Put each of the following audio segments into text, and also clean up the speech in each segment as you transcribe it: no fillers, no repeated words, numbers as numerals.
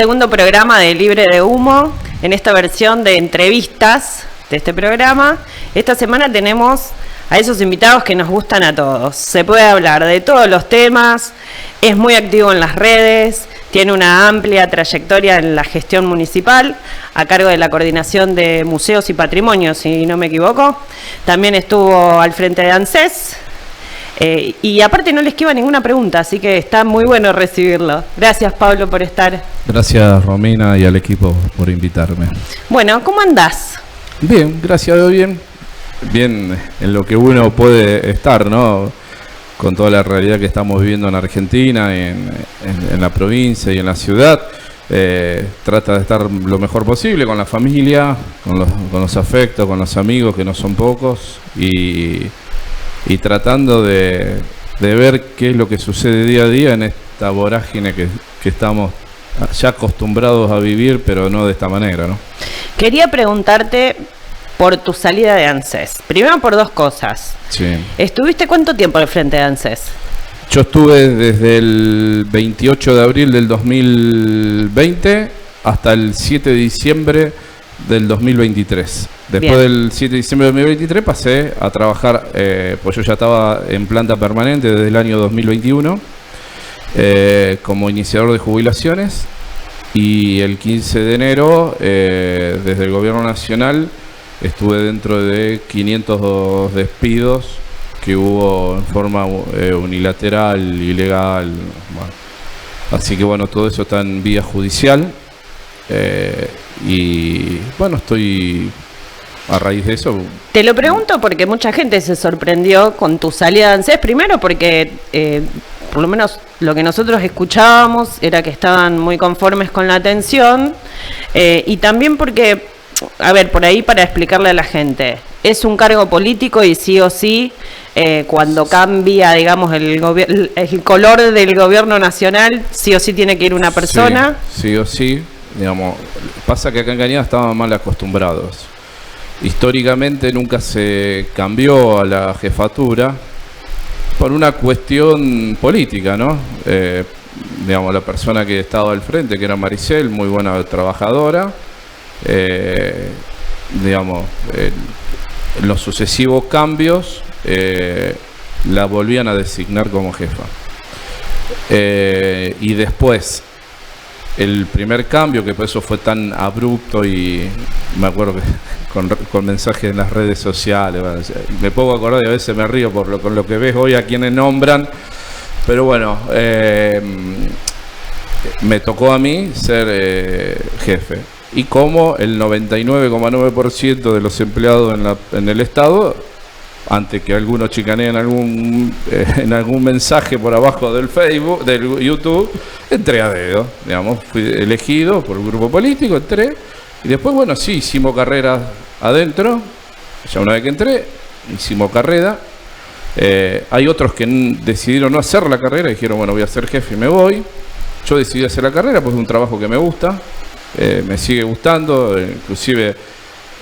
Segundo programa de Libre de Humo, en esta versión de entrevistas de este programa. Esta semana tenemos a esos invitados que nos gustan a todos. Se puede hablar de todos los temas, es muy activo en las redes, tiene una amplia trayectoria en la gestión municipal, a cargo de la coordinación de museos y patrimonios, si no me equivoco. También estuvo al frente de ANSES. Y aparte no le esquiva ninguna pregunta, así que está muy bueno recibirlo. Gracias, Pablo, por estar. Gracias, Romina, y al equipo por invitarme. Bueno, ¿cómo andás? Bien, gracias a Dios, bien. Bien en lo que uno puede estar, ¿no? Con toda la realidad que estamos viviendo en Argentina, en la provincia y en la ciudad. Trata de estar lo mejor posible con la familia, con los afectos, con los amigos, que no son pocos, y tratando de ver qué es lo que sucede día a día en esta vorágine que estamos ya acostumbrados a vivir, pero no de esta manera, ¿no? Quería preguntarte por tu salida de ANSES. Primero por dos cosas. Sí. ¿Estuviste cuánto tiempo al frente de ANSES? Yo estuve desde el 28 de abril del 2020 hasta el 7 de diciembre del 2023. Después del 7 de diciembre del 2023 pasé a trabajar, pues yo ya estaba en planta permanente desde el año 2021 como iniciador de jubilaciones, y el 15 de enero desde el gobierno nacional estuve dentro de 500 despidos que hubo en forma unilateral, ilegal. Bueno. Así que bueno, todo eso está en vía judicial. Y bueno, estoy a raíz de eso. Te lo pregunto porque mucha gente se sorprendió con tu salida de ANSES. Primero porque por lo menos lo que nosotros escuchábamos era que estaban muy conformes con la atención, y también porque, a ver, por ahí para explicarle a la gente, es un cargo político y sí o sí, cuando cambia, digamos, el color del gobierno nacional, sí o sí tiene que ir una persona. Sí o sí. Digamos, pasa que acá en Cañada estaban mal acostumbrados. Históricamente nunca se cambió a la jefatura por una cuestión política, ¿no? Digamos, la persona que estaba al frente, que era Maricel, muy buena trabajadora, digamos, en los sucesivos cambios la volvían a designar como jefa. Y después, el primer cambio, que por eso fue tan abrupto, y me acuerdo que con mensajes en las redes sociales, bueno, me puedo acordar y a veces me río con lo que ves hoy a quienes nombran, pero bueno, me tocó a mí ser jefe, y como el 99,9% de los empleados en el Estado, antes que algunos chicaneen en algún mensaje por abajo del Facebook, del YouTube, entré a dedo, digamos, fui elegido por un grupo político, entré, y después, bueno, sí, hicimos carrera adentro. Ya una vez que entré, hicimos carrera. Hay otros que decidieron no hacer la carrera y dijeron, bueno, voy a ser jefe y me voy. Yo decidí hacer la carrera porque es un trabajo que me gusta, me sigue gustando, inclusive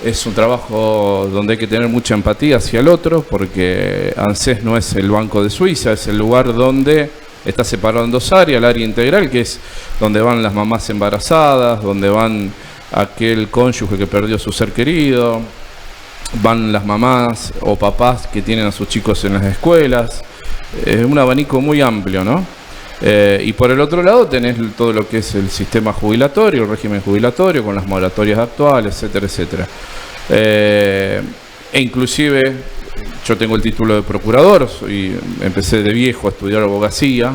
es un trabajo donde hay que tener mucha empatía hacia el otro, porque ANSES no es el Banco de Suiza, es el lugar donde está separado en dos áreas: el área integral, que es donde van las mamás embarazadas, donde van aquel cónyuge que perdió su ser querido, van las mamás o papás que tienen a sus chicos en las escuelas. Es un abanico muy amplio, ¿no? Y por el otro lado tenés todo lo que es el sistema jubilatorio, el régimen jubilatorio, con las moratorias actuales, etcétera, etcétera. E inclusive yo tengo el título de procurador, empecé de viejo a estudiar abogacía.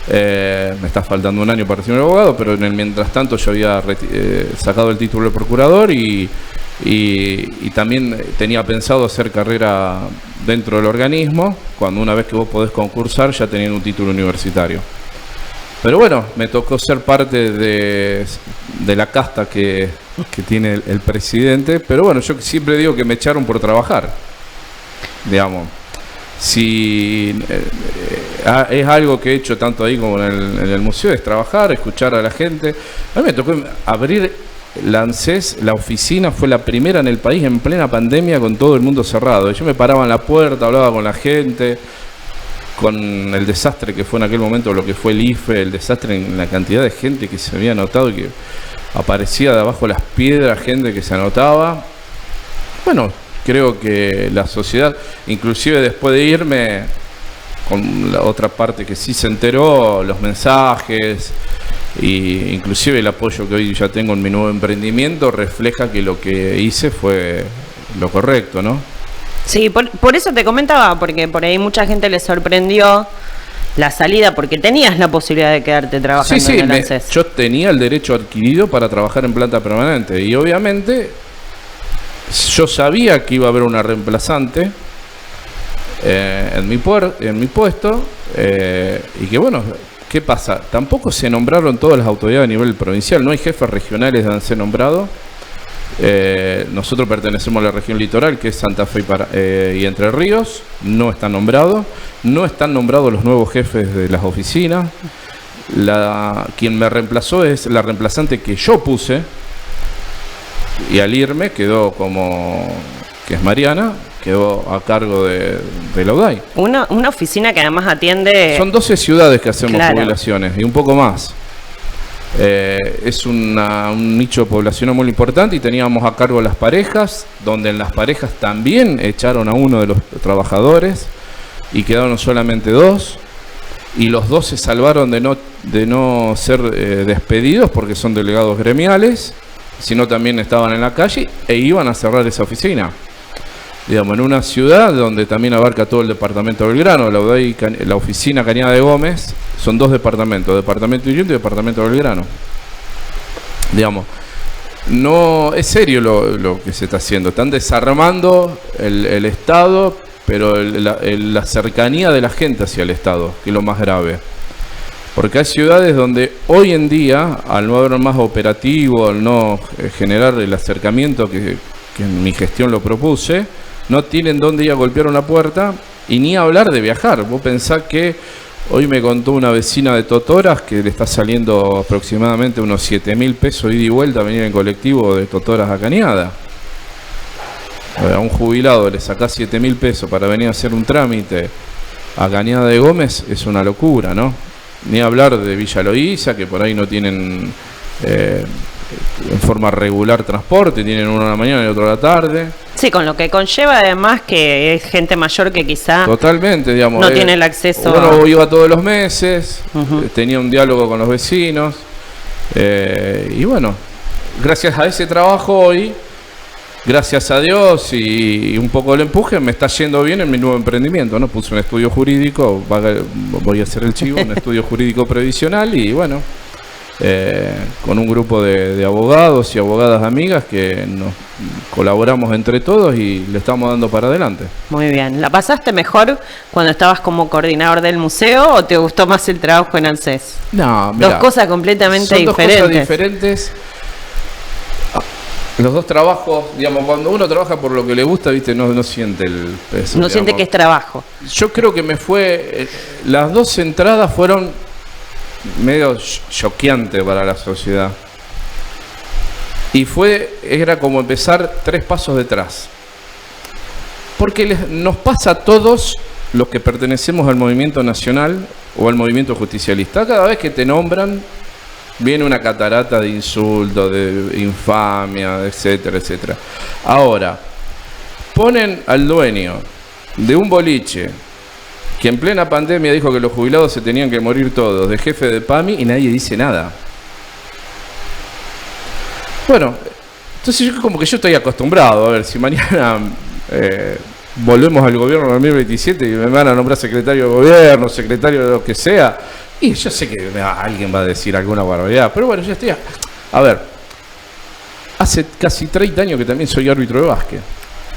Me está faltando un año para ser un abogado, pero en el mientras tanto yo había sacado el título de procurador, y también tenía pensado hacer carrera dentro del organismo, cuando una vez que vos podés concursar ya teniendo un título universitario. Pero bueno, me tocó ser parte de la casta que tiene el presidente, pero bueno, yo siempre digo que me echaron por trabajar, digamos. Si es algo que he hecho tanto ahí como en el museo, es trabajar, escuchar a la gente. A mí me tocó abrir la ANSES, la oficina fue la primera en el país en plena pandemia, con todo el mundo cerrado. Yo me paraba en la puerta, hablaba con la gente, con el desastre que fue en aquel momento, lo que fue el IFE, el desastre en la cantidad de gente que se había anotado y que aparecía de abajo las piedras, gente que se anotaba. Bueno, creo que la sociedad, inclusive después de irme, con la otra parte que sí se enteró, los mensajes y inclusive el apoyo que hoy ya tengo en mi nuevo emprendimiento, refleja que lo que hice fue lo correcto, ¿no? Sí, por eso te comentaba, porque por ahí mucha gente le sorprendió la salida, porque tenías la posibilidad de quedarte trabajando en el ANSES. Yo tenía el derecho adquirido para trabajar en planta permanente y obviamente yo sabía que iba a haber una reemplazante en mi puesto y que bueno, ¿qué pasa? Tampoco se nombraron todas las autoridades a nivel provincial, no hay jefes regionales de ANSES nombrados. Nosotros pertenecemos a la región litoral, que es Santa Fe y Entre Ríos. No están nombrados. No están nombrados los nuevos jefes de las oficinas. Quien me reemplazó es la reemplazante que yo puse. Y al irme quedó que es Mariana, quedó a cargo de la UDAI. Una oficina que además atiende... Son 12 ciudades que hacemos Claro. jubilaciones y un poco más. Es un nicho poblacional muy importante y teníamos a cargo las parejas, donde en las parejas también echaron a uno de los trabajadores y quedaron solamente 2 y los 2 se salvaron de no ser despedidos porque son delegados gremiales, sino también estaban en la calle e iban a cerrar esa oficina. Digamos, en una ciudad donde también abarca todo el departamento de Belgrano, la oficina Cañada de Gómez, son 2 departamentos, departamento de Illumpe y departamento de Belgrano. Digamos, no es serio lo que se está haciendo, están desarmando el Estado, pero la cercanía de la gente hacia el Estado, que es lo más grave. Porque hay ciudades donde hoy en día, al no haber más operativo, al no generar el acercamiento que en mi gestión lo propuse, no tienen dónde ir a golpear una puerta y ni hablar de viajar. Vos pensás que hoy me contó una vecina de Totoras que le está saliendo aproximadamente unos 7.000 pesos ida y vuelta a venir en colectivo de Totoras a Cañada. A un jubilado le sacás 7.000 pesos para venir a hacer un trámite a Cañada de Gómez, es una locura, ¿no? Ni hablar de Villa Loíza, que por ahí no tienen en forma regular transporte, tienen uno a la mañana y otro a la tarde. Sí, con lo que conlleva además que es gente mayor que quizá Totalmente, digamos. no tiene el acceso. Uno iba todos los meses, tenía un diálogo con los vecinos. Y bueno, gracias a ese trabajo hoy, gracias a Dios y un poco del empuje, me está yendo bien en mi nuevo emprendimiento, ¿no? Puse un estudio jurídico, voy a hacer el chivo, un estudio jurídico previsional y bueno, con un grupo de abogados y abogadas amigas que nos colaboramos entre todos y le estamos dando para adelante. Muy bien. ¿La pasaste mejor cuando estabas como coordinador del museo o te gustó más el trabajo en ANSES? No, mirá, Dos cosas completamente son diferentes. Dos cosas diferentes. Los dos trabajos, digamos, cuando uno trabaja por lo que le gusta, viste, no siente el peso. No siente que es trabajo. Yo creo que me fue, las 2 entradas fueron medio choqueante para la sociedad. Y era como empezar 3 pasos detrás. Porque nos pasa a todos los que pertenecemos al movimiento nacional o al movimiento justicialista. Cada vez que te nombran, viene una catarata de insultos, de infamia, etcétera, etcétera. Ahora, ponen al dueño de un boliche que en plena pandemia dijo que los jubilados se tenían que morir todos, de jefe de PAMI, y nadie dice nada. Bueno, entonces como que yo estoy acostumbrado, a ver, si mañana volvemos al gobierno en 2027 y me van a nombrar secretario de gobierno, secretario de lo que sea, y yo sé que alguien va a decir alguna barbaridad, pero bueno, ya estoy. A ver, hace casi 30 años que también soy árbitro de básquet.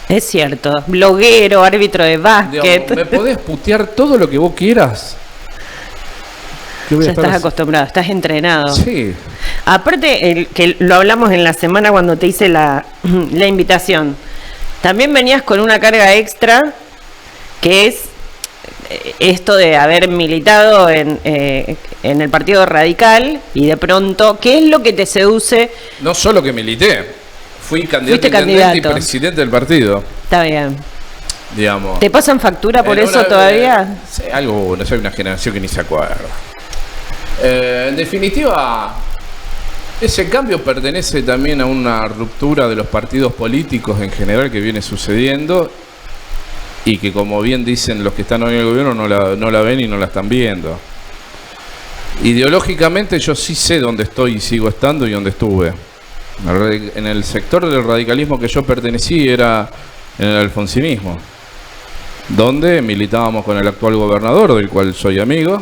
Es cierto, bloguero, árbitro de básquet. Digamos, me podés putear todo lo que vos quieras. Ya estás acostumbrado, estás entrenado. Sí. Aparte, que lo hablamos en la semana cuando te hice la invitación, también venías con una carga extra, que es esto de haber militado en el Partido Radical y de pronto, ¿qué es lo que te seduce? No solo que milité, fui candidato Fuiste a intendente y candidato. presidente del partido. Está bien. digamos. ¿Te pasan factura por eso todavía? Sí, algo, no soy una generación que ni se acuerda. En definitiva, ese cambio pertenece también a una ruptura de los partidos políticos en general que viene sucediendo y que, como bien dicen los que están hoy en el gobierno, no la ven y no la están viendo. Ideológicamente yo sí sé dónde estoy y sigo estando y dónde estuve. En el sector del radicalismo que yo pertenecí era en el alfonsinismo, donde militábamos con el actual gobernador, del cual soy amigo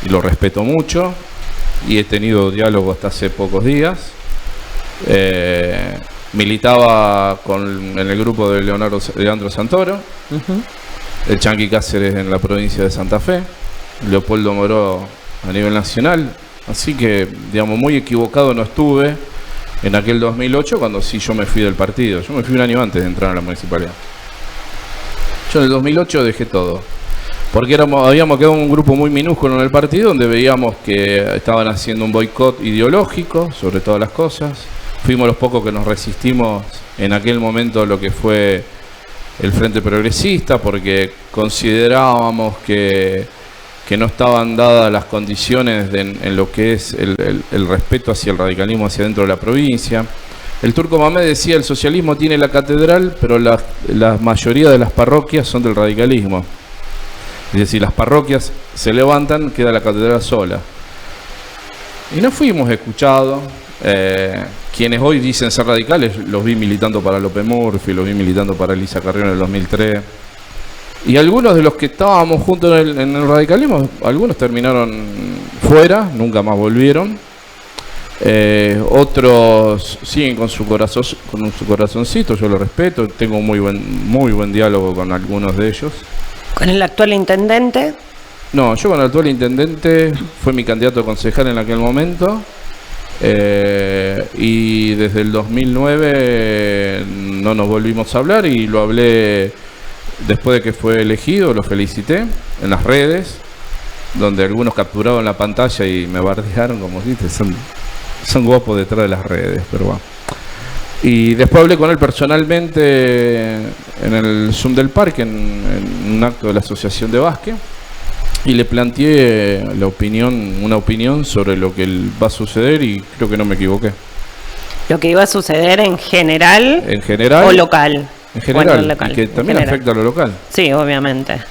y lo respeto mucho, y he tenido diálogo hasta hace pocos días. Militaba en el grupo de Leandro Santoro, el Chanqui Cáceres en la provincia de Santa Fe, Leopoldo Moró a nivel nacional, así que, digamos, muy equivocado no estuve en aquel 2008 cuando sí yo me fui del partido. Yo me fui un año antes de entrar a la municipalidad. Yo en el 2008 dejé todo, porque habíamos quedado un grupo muy minúsculo en el partido donde veíamos que estaban haciendo un boicot ideológico sobre todas las cosas. Fuimos los pocos que nos resistimos en aquel momento a lo que fue el Frente Progresista, porque considerábamos que no estaban dadas las condiciones en lo que es el respeto hacia el radicalismo hacia dentro de la provincia. El Turco Mamed decía: el socialismo tiene la catedral, pero la mayoría de las parroquias son del radicalismo. Es decir, las parroquias se levantan, queda la catedral sola. Y no fuimos escuchados. Quienes hoy dicen ser radicales, los vi militando para López Murphy, los vi militando para Elisa Carrión en el 2003. Y algunos de los que estábamos juntos en el radicalismo, algunos terminaron fuera, nunca más volvieron. Otros siguen con su corazoncito, yo lo respeto, tengo muy buen diálogo con algunos de ellos. ¿Con el actual intendente? No, yo con el actual intendente fue mi candidato a concejal en aquel momento. Y desde el 2009 no nos volvimos a hablar, y lo hablé después de que fue elegido, lo felicité en las redes, donde algunos capturaron la pantalla y me bardearon, como dijiste, son guapos detrás de las redes, pero bueno. Y después hablé con él personalmente en el Zoom del Parque, en un acto de la Asociación de Básquet, y le planteé una opinión sobre lo que va a suceder, y creo que no me equivoqué. ¿Lo que iba a suceder en general? En general. ¿O local? En general, Bueno, local, y que también afecta a lo local. Sí, obviamente.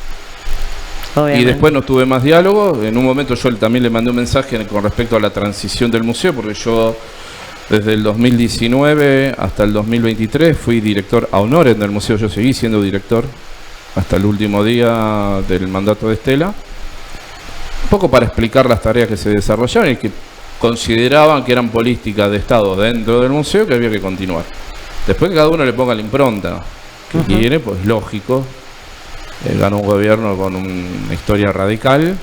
Y después no tuve más diálogo. En un momento yo también le mandé un mensaje con respecto a la transición del museo, porque yo desde el 2019 hasta el 2023 fui director a honores del museo. Yo seguí siendo director hasta el último día del mandato de Estela, un poco para explicar las tareas que se desarrollaban y que consideraban que eran políticas de Estado dentro del museo que había que continuar. Después que cada uno le ponga la impronta que quiere, pues lógico. Ganó un gobierno con una historia radical,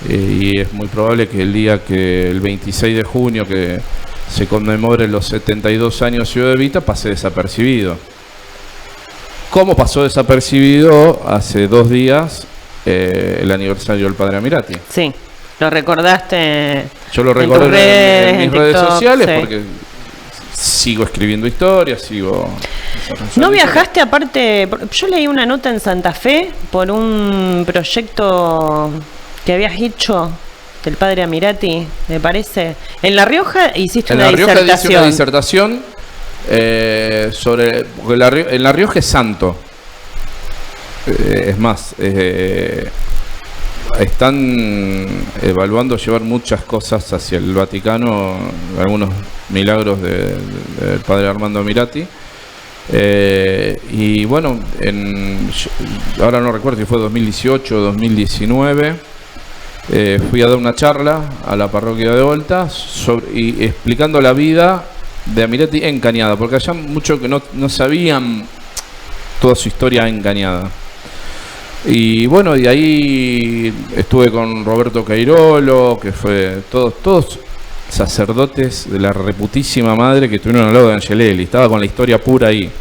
y es muy probable que el 26 de junio, que se conmemore los 72 años Ciudad Evita, pase desapercibido. ¿Cómo pasó desapercibido hace 2 días el aniversario del padre Amirati? Sí, lo recordaste. Yo lo recordé en mis redes TikTok, sociales, sí. Porque sigo escribiendo historias, sigo... ¿No viajaste aparte? Yo leí una nota en Santa Fe por un proyecto que habías hecho del padre Amirati, me parece. En La Rioja hiciste una disertación. En La Rioja hice una disertación sobre... Porque en La Rioja es santo. Es más, están evaluando llevar muchas cosas hacia el Vaticano, algunos milagros del padre Armando Amirati. Y bueno, ahora no recuerdo si fue 2018 o 2019, fui a dar una charla a la parroquia de Volta y explicando la vida de Amirati en Cañada, porque allá muchos que no sabían toda su historia en Cañada. Y bueno, y ahí estuve con Roberto Cairolo, que fue todos sacerdotes de la reputísima madre que estuvieron al lado de Angelelli. Estaba con la historia pura ahí,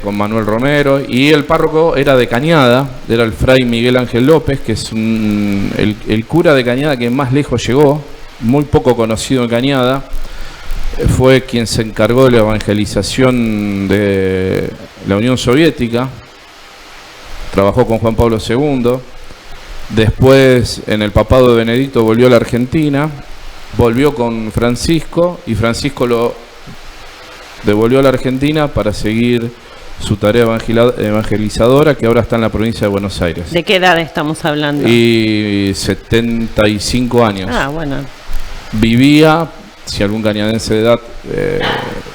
con Manuel Romero. Y el párroco era de Cañada, era el fray Miguel Ángel López, que es el cura de Cañada que más lejos llegó, muy poco conocido en Cañada. Fue quien se encargó de la evangelización de la Unión Soviética, trabajó con Juan Pablo II. Después, en el papado de Benedicto, volvió a la Argentina, volvió con Francisco y Francisco lo devolvió a la Argentina para seguir su tarea evangelizadora, que ahora está en la provincia de Buenos Aires. ¿De qué edad estamos hablando? Y 75 años. Ah, bueno. Vivía, si algún cañadense de edad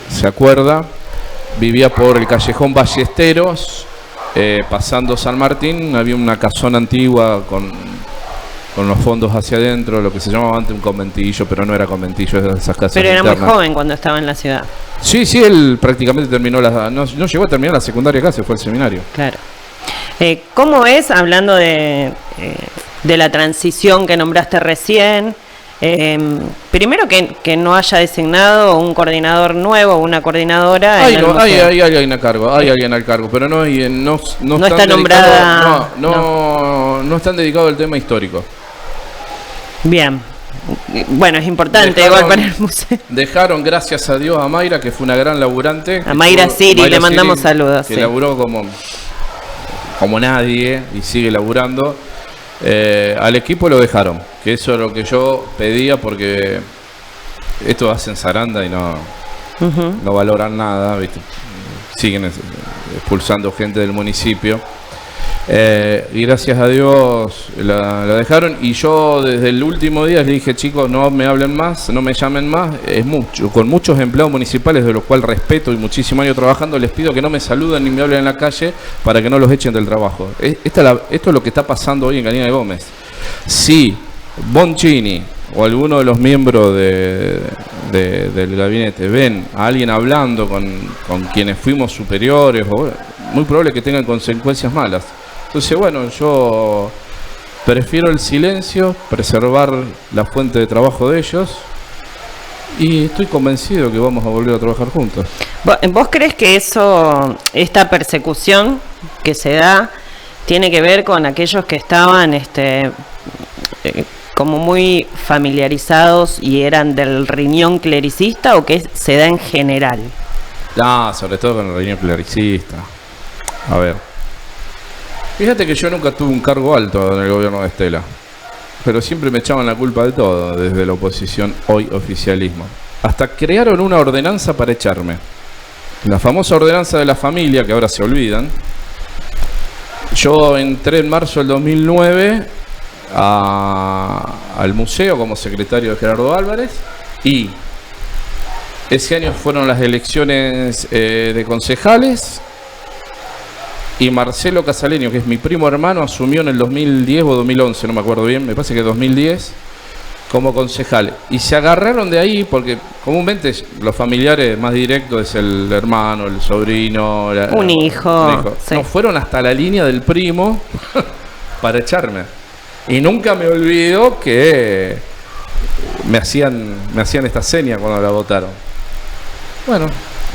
se acuerda, vivía por el callejón Ballesteros, pasando San Martín. Había una casona antigua con los fondos hacia adentro, lo que se llamaba antes un conventillo, pero no era conventillo, era esas casas Pero era internas. muy joven cuando estaba en la ciudad. Sí, él prácticamente terminó no llegó a terminar la secundaria acá, se fue al seminario. Claro. ¿Cómo es, hablando de la transición que nombraste recién, primero que no haya designado un coordinador nuevo, una coordinadora? Hay alguien a cargo, al cargo, pero no está nombrada. No están dedicados al tema histórico. Bien. Bueno, es importante igual para el museo. Dejaron, gracias a Dios, a Mayra, que fue una gran laburante. A Mayra Siri, le mandamos saludos. Que laburó como nadie y sigue laburando. Al equipo lo dejaron, que eso es lo que yo pedía, porque esto hacen zaranda y no valoran nada, ¿viste? Siguen expulsando gente del municipio. Y gracias a Dios la dejaron, y yo desde el último día les dije: chicos, no me hablen más, no me llamen más. Es mucho, con muchos empleados municipales, de los cuales respeto y muchísimos años trabajando, les pido que no me saluden ni me hablen en la calle para que no los echen del trabajo. Esto es lo que está pasando hoy en Galina de Gómez. Si Boncini o alguno de los miembros del gabinete ven a alguien hablando con quienes fuimos superiores, muy probable que tengan consecuencias malas. Entonces, bueno, yo prefiero el silencio, preservar la fuente de trabajo de ellos, y estoy convencido que vamos a volver a trabajar juntos. ¿Vos crees que esta persecución que se da, tiene que ver con aquellos que estaban como muy familiarizados y eran del riñón clericista, o que se da en general? Sobre todo con el riñón clericista. A ver, fíjate que yo nunca tuve un cargo alto en el gobierno de Estela, pero siempre me echaban la culpa de todo, desde la oposición, hoy oficialismo. Hasta crearon una ordenanza para echarme. La famosa ordenanza de la familia, que ahora se olvidan. Yo entré en marzo del 2009 al museo como secretario de Gerardo Álvarez, y ese año fueron las elecciones de concejales, y Marcelo Casaleño, que es mi primo hermano, asumió en el 2010 o 2011, no me acuerdo bien, me parece que 2010, como concejal. Y se agarraron de ahí porque comúnmente los familiares más directos es el hermano, el sobrino, un hijo. Sí. No, fueron hasta la línea del primo para echarme. Y nunca me olvido que me hacían esta seña cuando la votaron. Bueno,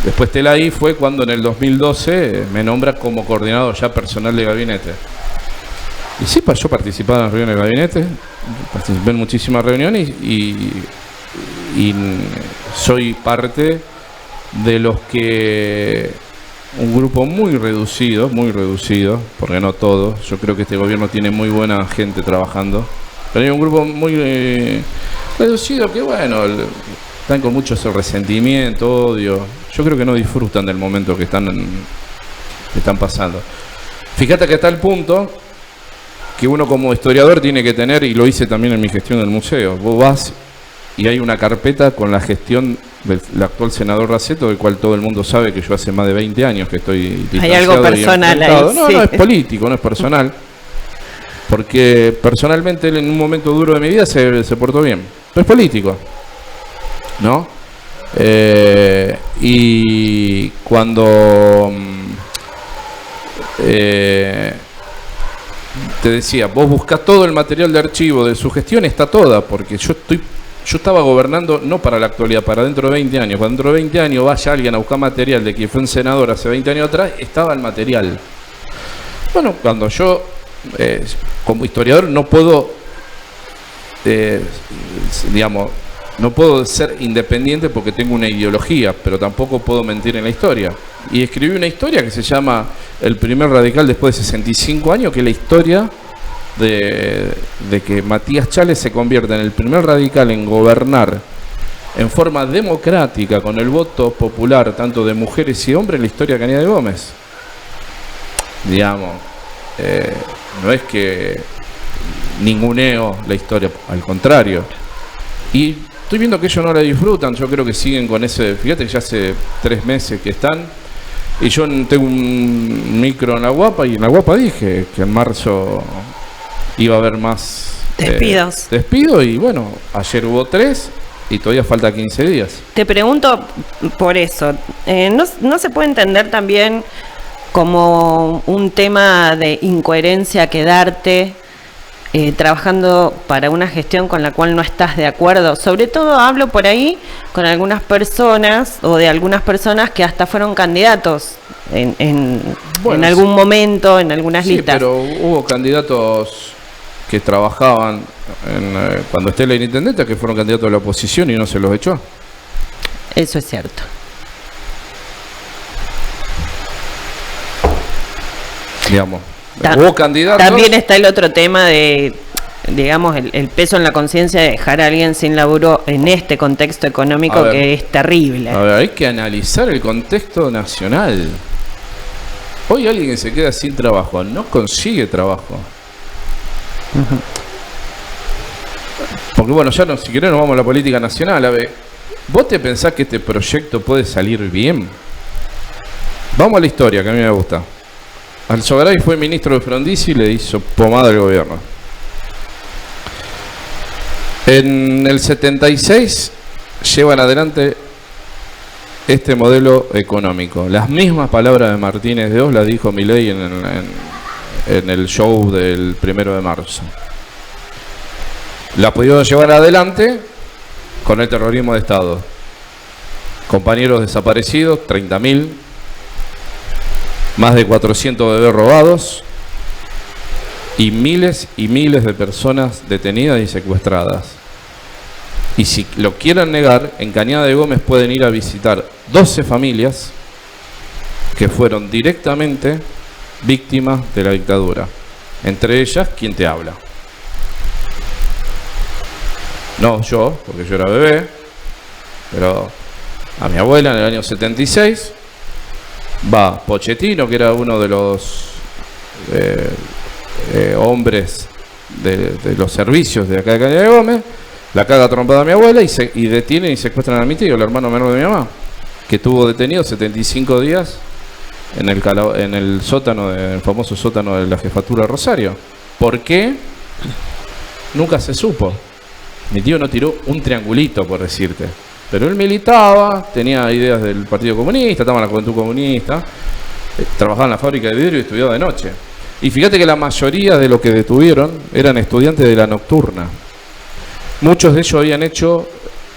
después Telaí fue cuando en el 2012 me nombra como coordinador ya personal de gabinete. Y sí, yo participaba en las reuniones de gabinete, participé en muchísimas reuniones y soy parte de los que, un grupo muy reducido, porque no todos, yo creo que este gobierno tiene muy buena gente trabajando, pero hay un grupo muy reducido que, bueno, están con mucho resentimiento, odio. Yo creo que no disfrutan del momento que están pasando. Fíjate que está el punto que uno como historiador tiene que tener, y lo hice también en mi gestión del museo. Vos vas y hay una carpeta con la gestión del actual senador Raceto, del cual todo el mundo sabe que yo hace más de 20 años que estoy distanciado. Hay algo personal ahí. No, sí. No es político, no es personal. Porque personalmente él en un momento duro de mi vida se portó bien. Pero es político, ¿no? Y cuando te decía, vos buscás todo el material de archivo de su gestión, está toda, porque yo estaba gobernando no para la actualidad, para dentro de 20 años. Cuando dentro de 20 años vaya alguien a buscar material de quien fue un senador hace 20 años atrás, estaba el material. Bueno, cuando yo como historiador no puedo No puedo ser independiente porque tengo una ideología, pero tampoco puedo mentir en la historia. Y escribí una historia que se llama El primer radical después de 65 años, que es la historia de que Matías Chales se convierte en el primer radical en gobernar en forma democrática, con el voto popular, tanto de mujeres y hombres, en la historia de Cañada de Gómez. Digamos, no es que ninguneo la historia, al contrario. Y estoy viendo que ellos no la disfrutan, yo creo que siguen con ese. Fíjate que ya hace 3 meses que están. Y yo tengo un micro en La Guapa, y en La Guapa dije que en marzo iba a haber más despidos. Y bueno, ayer hubo 3 y todavía falta 15 días. Te pregunto por eso. ¿No se puede entender también como un tema de incoherencia quedarte trabajando para una gestión con la cual no estás de acuerdo? Sobre todo hablo por ahí con algunas personas, o de algunas personas que hasta fueron candidatos en algún momento, en algunas listas. Pero hubo candidatos que trabajaban cuando esté la intendente, que fueron candidatos de la oposición y no se los echó. Eso es cierto. Digamos, hubo candidatos. También está el otro tema de, digamos, el peso en la conciencia de dejar a alguien sin laburo en este contexto económico que es terrible. A ver, hay que analizar el contexto nacional. Hoy alguien que se queda sin trabajo no consigue trabajo. Porque bueno, ya no, si querés nos vamos a la política nacional. A ver, ¿vos te pensás que este proyecto puede salir bien? Vamos a la historia, que a mí me gusta. Alzogaray fue ministro de Frondizi y le hizo pomada al gobierno. En el 76 llevan adelante este modelo económico. Las mismas palabras de Martínez de Oz las dijo Milei en el show del 1 de marzo. La pudieron llevar adelante con el terrorismo de Estado. Compañeros desaparecidos, 30.000. Más de 400 bebés robados y miles de personas detenidas y secuestradas. Y si lo quieren negar, en Cañada de Gómez pueden ir a visitar 12 familias que fueron directamente víctimas de la dictadura. Entre ellas, ¿quién te habla? No yo, porque yo era bebé, pero a mi abuela en el año 76... va Pochettino, que era uno de los hombres de los servicios de acá de Cañada de Gómez, la caga trompada a mi abuela y detienen y secuestran a mi tío, el hermano menor de mi mamá, que estuvo detenido 75 días en el sótano, el famoso sótano de la jefatura de Rosario. ¿Por qué? Nunca se supo. Mi tío no tiró un triangulito, por decirte. Pero él militaba, tenía ideas del Partido Comunista, estaba en la Juventud Comunista, trabajaba en la fábrica de vidrio y estudiaba de noche. Y fíjate que la mayoría de los que detuvieron eran estudiantes de la nocturna. Muchos de ellos habían hecho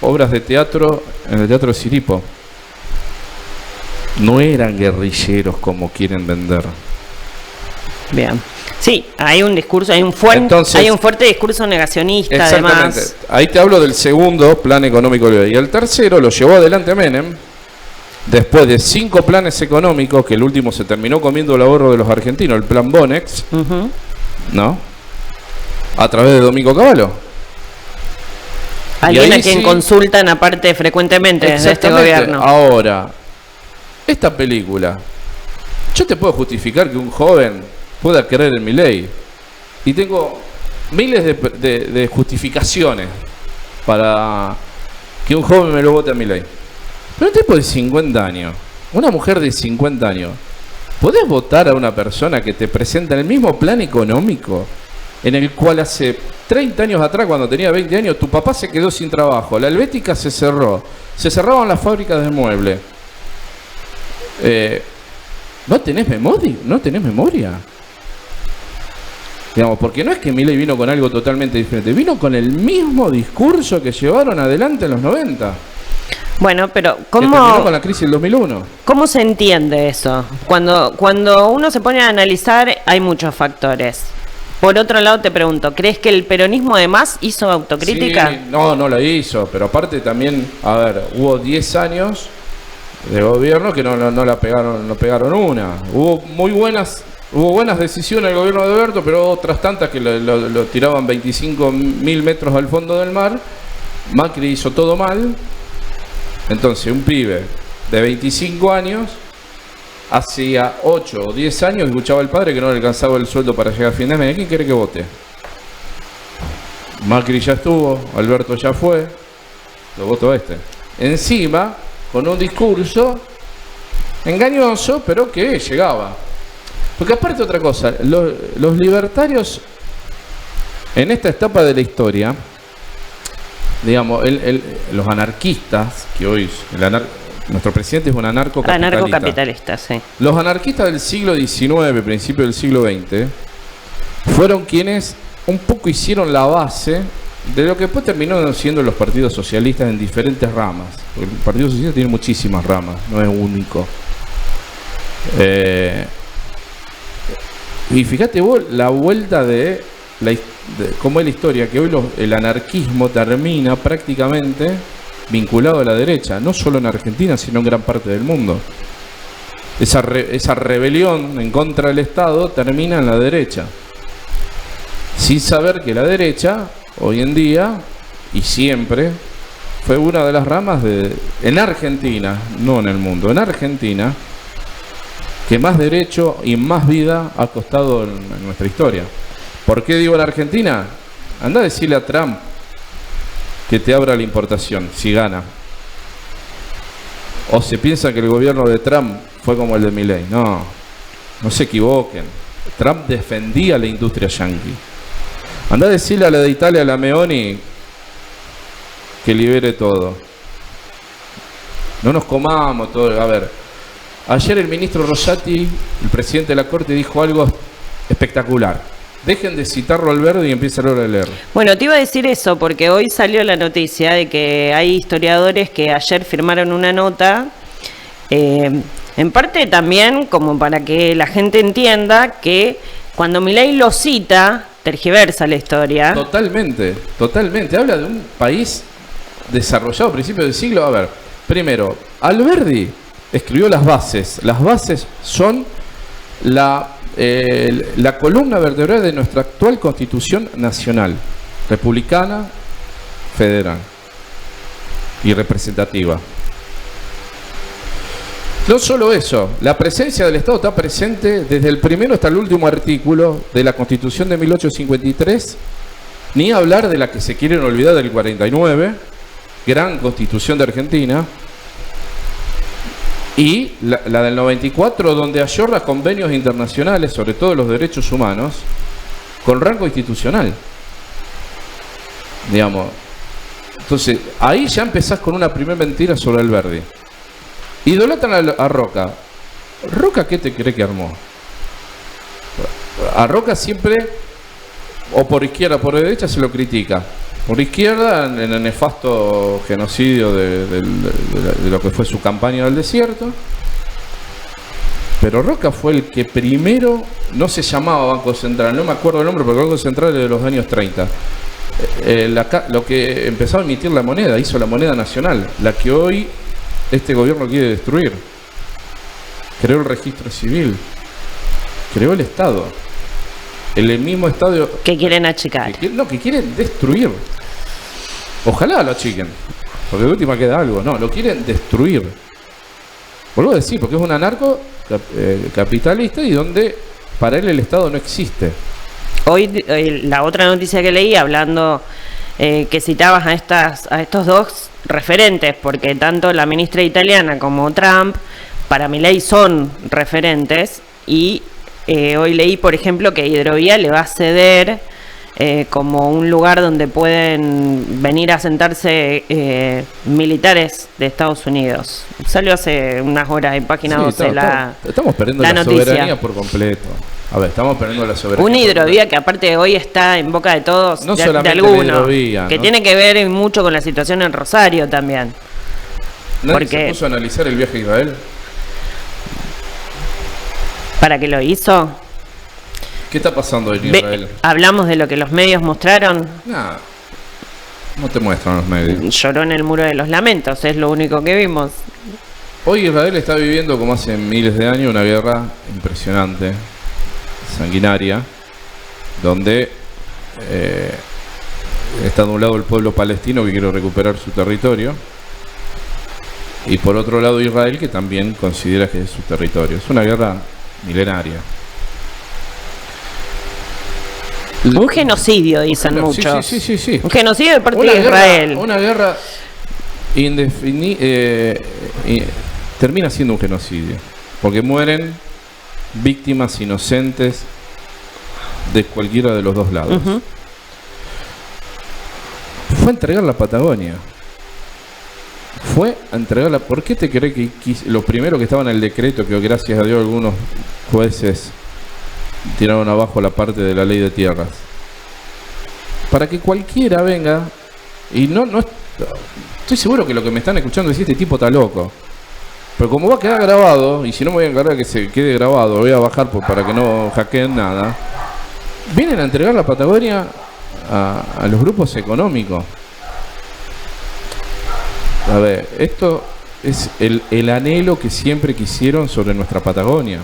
obras de teatro en el Teatro Siripo. No eran guerrilleros como quieren vender. Bien. Sí, hay un discurso, hay un fuerte discurso negacionista, además. Ahí te hablo del segundo plan económico. Y el tercero lo llevó adelante Menem, después de 5 planes económicos, que el último se terminó comiendo el ahorro de los argentinos, el plan Bonex, ¿no? A través de Domingo Cavallo. Alguien a quien consultan aparte frecuentemente desde este gobierno. Ahora, esta película, yo te puedo justificar que un joven pueda creer en Milei, y tengo miles de justificaciones para que un joven me lo vote a Milei. Pero un tipo de 50 años, una mujer de 50 años, ¿podés votar a una persona que te presenta el mismo plan económico en el cual hace 30 años atrás, cuando tenía 20 años, tu papá se quedó sin trabajo, la Helvética se cerró, se cerraban las fábricas de muebles? ¿No tenés memoria? ¿No tenés memoria? Digamos, porque no es que Milei vino con algo totalmente diferente, vino con el mismo discurso que llevaron adelante en los 90. Bueno, pero ¿cómo? Que terminó con la crisis del 2001. ¿Cómo se entiende eso? Cuando uno se pone a analizar, hay muchos factores. Por otro lado te pregunto, ¿crees que el peronismo además hizo autocrítica? Sí, no la hizo, pero aparte también, a ver, hubo 10 años de gobierno que no pegaron una. Hubo buenas decisiones del gobierno de Alberto, pero otras tantas que lo tiraban 25.000 metros al fondo del mar. Macri hizo todo mal. Entonces, un pibe de 25 años, hacía 8 o 10 años, escuchaba al padre que no le alcanzaba el sueldo para llegar a fin de mes. ¿Quién quiere que vote? Macri ya estuvo, Alberto ya fue, lo votó este. Encima, con un discurso engañoso, pero que llegaba. Porque aparte otra cosa, los libertarios en esta etapa de la historia, digamos, los anarquistas, que hoy nuestro presidente es un Anarcocapitalista, sí. Los anarquistas del siglo XIX, principio del siglo XX, fueron quienes un poco hicieron la base de lo que después terminó siendo los partidos socialistas en diferentes ramas. Porque el Partido Socialista tiene muchísimas ramas, no es único. Y fíjate vos la vuelta de cómo es la historia, que hoy el anarquismo termina prácticamente vinculado a la derecha, no solo en Argentina, sino en gran parte del mundo. Esa rebelión en contra del Estado termina en la derecha, sin saber que la derecha, hoy en día, y siempre, fue una de las ramas en Argentina, no en el mundo, en Argentina, que más derecho y más vida ha costado en nuestra historia. ¿Por qué digo en Argentina? Anda a decirle a Trump que te abra la importación, si gana. O se piensa que el gobierno de Trump fue como el de Milei. No se equivoquen. Trump defendía la industria yanqui. Anda a decirle a la de Italia, a la Meoni, que libere todo. No nos comamos todo. A ver, ayer el ministro Rosati, el presidente de la Corte, dijo algo espectacular. Dejen de citarlo al Alberdi y empiecen a leer. Bueno, te iba a decir eso porque hoy salió la noticia de que hay historiadores que ayer firmaron una nota, en parte también como para que la gente entienda que cuando Milei lo cita, tergiversa la historia. Totalmente. Habla de un país desarrollado a principios del siglo. A ver, primero, Alberdi escribió las bases. Las bases son la columna vertebral de nuestra actual Constitución Nacional, republicana, federal y representativa. No solo eso, la presencia del Estado está presente desde el primero hasta el último artículo de la Constitución de 1853, ni hablar de la que se quieren olvidar del 49, gran Constitución de Argentina, y la del 94, donde ayorra convenios internacionales, sobre todo los derechos humanos, con rango institucional. Digamos. Entonces, ahí ya empezás con una primera mentira sobre Alberdi. Idolatran a Roca. ¿Roca qué te cree que armó? A Roca siempre, o por izquierda o por derecha, se lo critica. Por izquierda, en el nefasto genocidio de lo que fue su campaña del desierto. Pero Roca fue el que primero, no se llamaba Banco Central, no me acuerdo el nombre, porque el Banco Central es de los años 30. Lo que empezó a emitir la moneda, hizo la moneda nacional, la que hoy este gobierno quiere destruir. Creó el registro civil, creó el Estado. El mismo Estado que quieren achicar. Que quieren destruir. Ojalá lo achiquen, porque de última queda algo. No, lo quieren destruir. Vuelvo a decir, porque es un anarco capitalista y donde para él el Estado no existe. Hoy la otra noticia que leí, hablando que citabas a estos dos referentes, porque tanto la ministra italiana como Trump, para Milei son referentes, y hoy leí, por ejemplo, que Hidrovía le va a ceder como un lugar donde pueden venir a sentarse militares de Estados Unidos. Salió hace unas horas en página 12 estamos perdiendo la soberanía por completo. A ver, estamos perdiendo la soberanía. Una hidrovía que aparte hoy está en boca de todos, no de algunos, que ¿no? Tiene que ver mucho con la situación en Rosario también. ¿Nadie se puso a analizar el viaje a Israel? ¿Para qué lo hizo? ¿Qué está pasando en Israel? Hablamos de lo que los medios mostraron. Nada, no te muestran los medios. Lloró en el Muro de los Lamentos, es lo único que vimos. Hoy Israel está viviendo, como hace miles de años, una guerra impresionante, sanguinaria, donde está de un lado el pueblo palestino que quiere recuperar su territorio, y por otro lado Israel, que también considera que es su territorio. Es una guerra milenaria. Un genocidio, dicen muchos. Sí. Un genocidio de parte de Israel. Una guerra termina siendo un genocidio, porque mueren víctimas inocentes de cualquiera de los dos lados. Fue a entregar la Patagonia. Fue a entregarla. ¿Por qué te crees que lo primero que estaba en el decreto, que gracias a Dios algunos jueces tiraron abajo la parte de la ley de tierras? Para que cualquiera venga y no estoy seguro que lo que me están escuchando es: este tipo está loco. Pero como va a quedar grabado, y si no me voy a encargar que se quede grabado, voy a bajar para que no hackeen nada. Vienen a entregar la Patagonia a los grupos económicos. A ver, esto es el anhelo que siempre quisieron sobre nuestra Patagonia.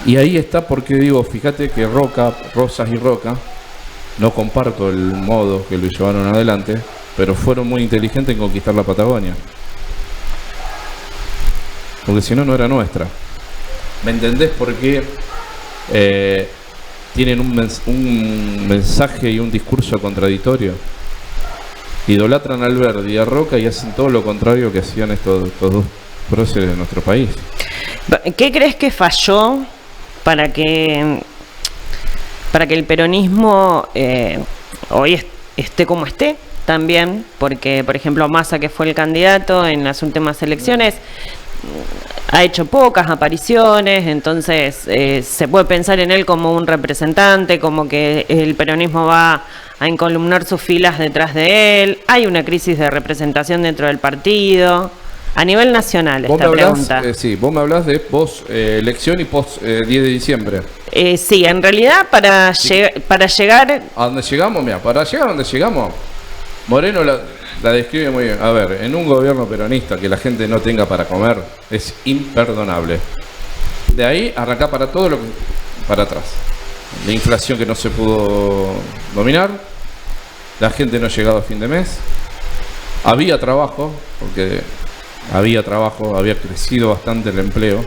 Y ahí está porque digo, fíjate que Rosas y Roca, no comparto el modo que lo llevaron adelante, pero fueron muy inteligentes en conquistar la Patagonia. Porque si no, no era nuestra. ¿Me entendés por qué tienen un mensaje y un discurso contradictorio? Idolatran al Verde y a Roca y hacen todo lo contrario que hacían estos dos próceres de nuestro país. ¿Qué crees que falló para que el peronismo hoy esté como esté? También, porque, por ejemplo, Massa, que fue el candidato en las últimas elecciones, ha hecho pocas apariciones, entonces se puede pensar en él como un representante, como que el peronismo va a encolumnar sus filas detrás de él. Hay una crisis de representación dentro del partido. A nivel nacional, esta pregunta. Sí, vos me hablás de post-elección y post-10 de diciembre. Sí, en realidad para llegar... ¿A dónde llegamos? Mira, para llegar a donde llegamos, Moreno la describe muy bien. A ver, en un gobierno peronista que la gente no tenga para comer es imperdonable. De ahí arrancar para todo lo que para atrás. La inflación que no se pudo dominar, la gente no llegaba a fin de mes, había trabajo, porque había crecido bastante el empleo,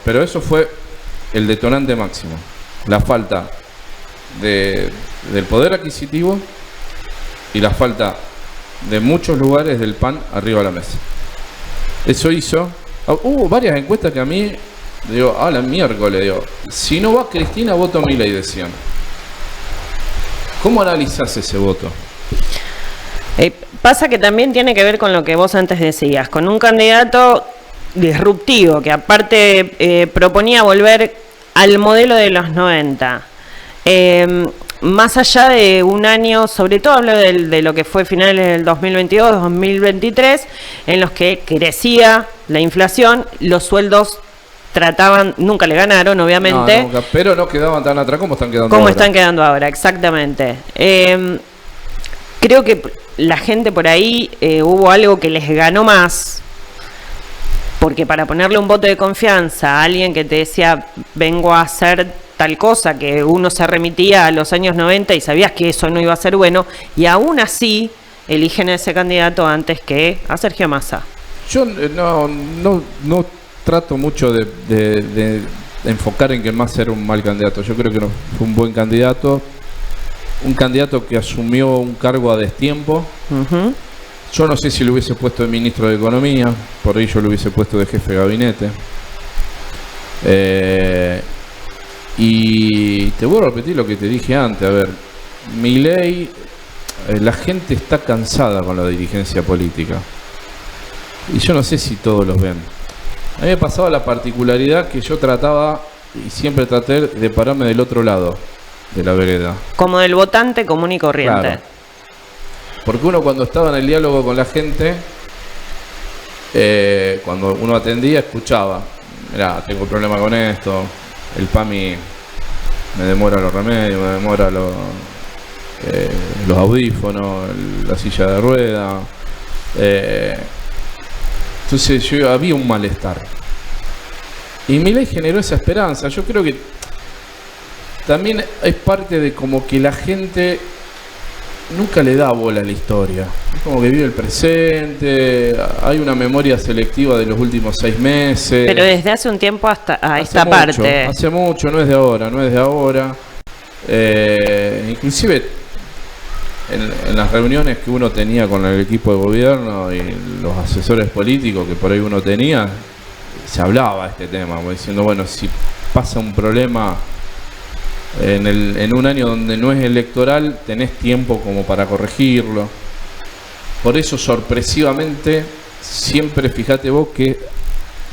pero eso fue el detonante máximo, la falta del poder adquisitivo y la falta de muchos lugares del pan arriba de la mesa. Eso hizo, hubo varias encuestas que a mí, digo, la miércoles, digo, si no va Cristina, voto Milei, decían. ¿Cómo analizás ese voto? Pasa que también tiene que ver con lo que vos antes decías, con un candidato disruptivo, que aparte proponía volver al modelo de los 90. Más allá de un año, sobre todo hablo de lo que fue finales del 2022-2023, en los que crecía la inflación, los sueldos nunca le ganaron, obviamente. No, nunca, pero no quedaban tan atrás como están quedando ahora. Como están quedando ahora, exactamente. Creo que la gente por ahí hubo algo que les ganó más, porque para ponerle un voto de confianza a alguien que te decía, vengo a hacer tal cosa, que uno se remitía a los años 90 y sabías que eso no iba a ser bueno, y aún así eligen a ese candidato antes que a Sergio Massa. Yo no trato mucho de enfocar en que Massa era un mal candidato. Yo creo que fue un buen candidato, un candidato que asumió un cargo a destiempo. Yo no sé si lo hubiese puesto de ministro de Economía, por ahí yo lo hubiese puesto de jefe de gabinete. Y te vuelvo a repetir lo que te dije antes. A ver, Milei, la gente está cansada con la dirigencia política. Y yo no sé si todos los ven. A mí me pasaba la particularidad que yo trataba, y siempre traté de pararme del otro lado de la vereda. Como del votante común y corriente. Claro. Porque uno cuando estaba en el diálogo con la gente, cuando uno atendía, escuchaba. Mirá, tengo un problema con esto, el PAMI me demora los remedios, me demora los audífonos, la silla de rueda. Entonces había un malestar. Y Milei generó esa esperanza. Yo creo que también es parte de como que la gente nunca le da bola a la historia. Es como que vive el presente, hay una memoria selectiva de los últimos 6 meses. Pero desde hace un tiempo hasta esta parte. Hace mucho, no es de ahora. Inclusive en las reuniones que uno tenía con el equipo de gobierno y los asesores políticos que por ahí uno tenía, se hablaba de este tema, como diciendo, bueno, si pasa un problema en un año donde no es electoral, tenés tiempo como para corregirlo. Por eso, sorpresivamente, siempre fíjate vos que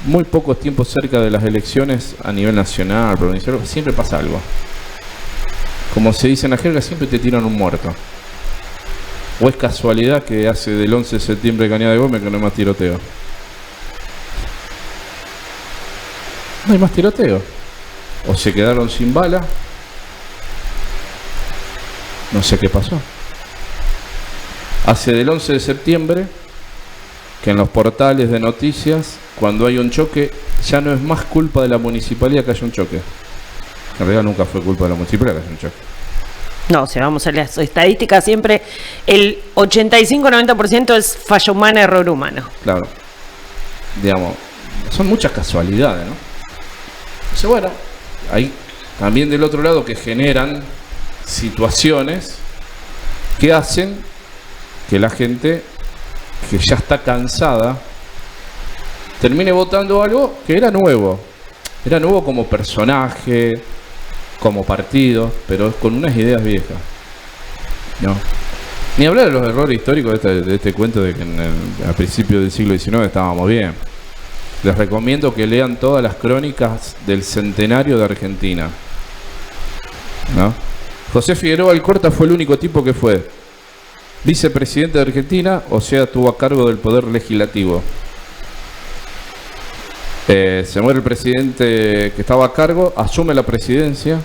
muy pocos tiempos cerca de las elecciones a nivel nacional, provincial, siempre pasa algo. Como se dice en la jerga, siempre te tiran un muerto. ¿O es casualidad que hace del 11 de septiembre Cañada de Gómez que no hay más tiroteo? No hay más tiroteo. O se quedaron sin bala. No sé qué pasó. Hace del 11 de septiembre que en los portales de noticias, cuando hay un choque, ya no es más culpa de la municipalidad que haya un choque. En realidad nunca fue culpa de la municipalidad que haya un choque. No, si vamos a las estadísticas, siempre el 85-90% es fallo humano, error humano. Claro. Digamos, son muchas casualidades, ¿no? Entonces, bueno, hay también del otro lado que generan situaciones que hacen que la gente que ya está cansada termine votando algo que era nuevo como personaje, como partido, pero con unas ideas viejas, ¿no? Ni hablar de los errores históricos de este cuento de que a principios del siglo XIX estábamos bien. Les recomiendo que lean todas las crónicas del centenario de Argentina, ¿no? José Figueroa Alcorta fue el único tipo que fue vicepresidente de Argentina, o sea, estuvo a cargo del poder legislativo. Se muere el presidente que estaba a cargo, asume la presidencia,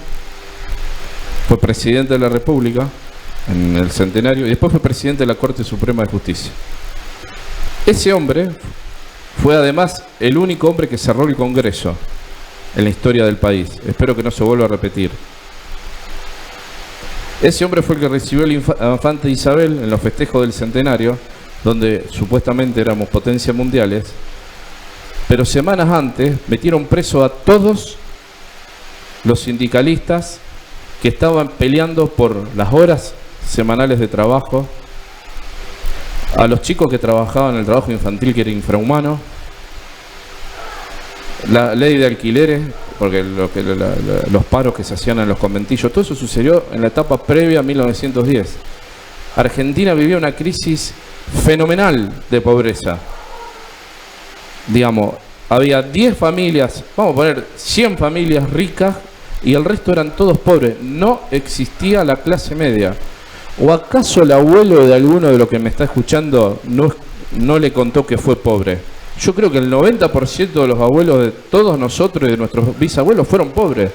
fue presidente de la República en el centenario y después fue presidente de la Corte Suprema de Justicia. Ese hombre fue además el único hombre que cerró el Congreso en la historia del país. Espero que no se vuelva a repetir. Ese hombre fue el que recibió la infanta Isabel en los festejos del centenario, donde supuestamente éramos potencias mundiales, pero semanas antes metieron preso a todos los sindicalistas que estaban peleando por las horas semanales de trabajo, a los chicos que trabajaban en el trabajo infantil, que era infrahumano, la ley de alquileres, porque los paros que se hacían en los conventillos, todo eso sucedió en la etapa previa a 1910. Argentina vivía una crisis fenomenal de pobreza. Digamos, había 10 familias, vamos a poner 100 familias ricas y el resto eran todos pobres. No existía la clase media. ¿O acaso el abuelo de alguno de los que me está escuchando no le contó que fue pobre? Yo creo que el 90% de los abuelos de todos nosotros y de nuestros bisabuelos fueron pobres.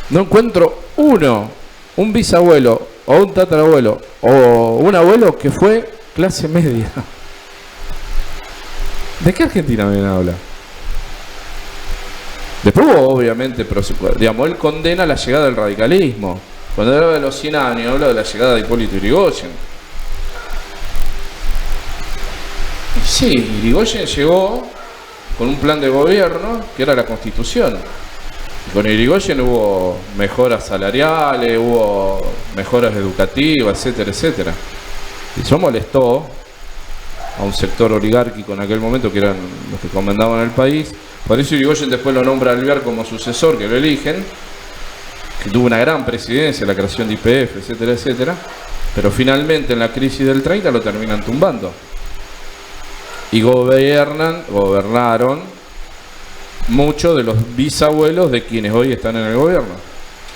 No encuentro un bisabuelo o un tatarabuelo o un abuelo que fue clase media. ¿De qué Argentina me viene a hablar? Después, obviamente, digamos, él condena la llegada del radicalismo. Cuando habla de los 100 años, habla de la llegada de Hipólito Yrigoyen. Y sí, Yrigoyen llegó con un plan de gobierno que era la Constitución. Y con Yrigoyen hubo mejoras salariales, hubo mejoras educativas, etcétera, etcétera. Y eso molestó a un sector oligárquico en aquel momento, que eran los que comandaban el país. Por eso Yrigoyen después lo nombra a Alvear como sucesor, que lo eligen, que tuvo una gran presidencia, la creación de YPF, etcétera, etcétera. Pero finalmente en la crisis del 30 lo terminan tumbando. Y gobernaron muchos de los bisabuelos de quienes hoy están en el gobierno.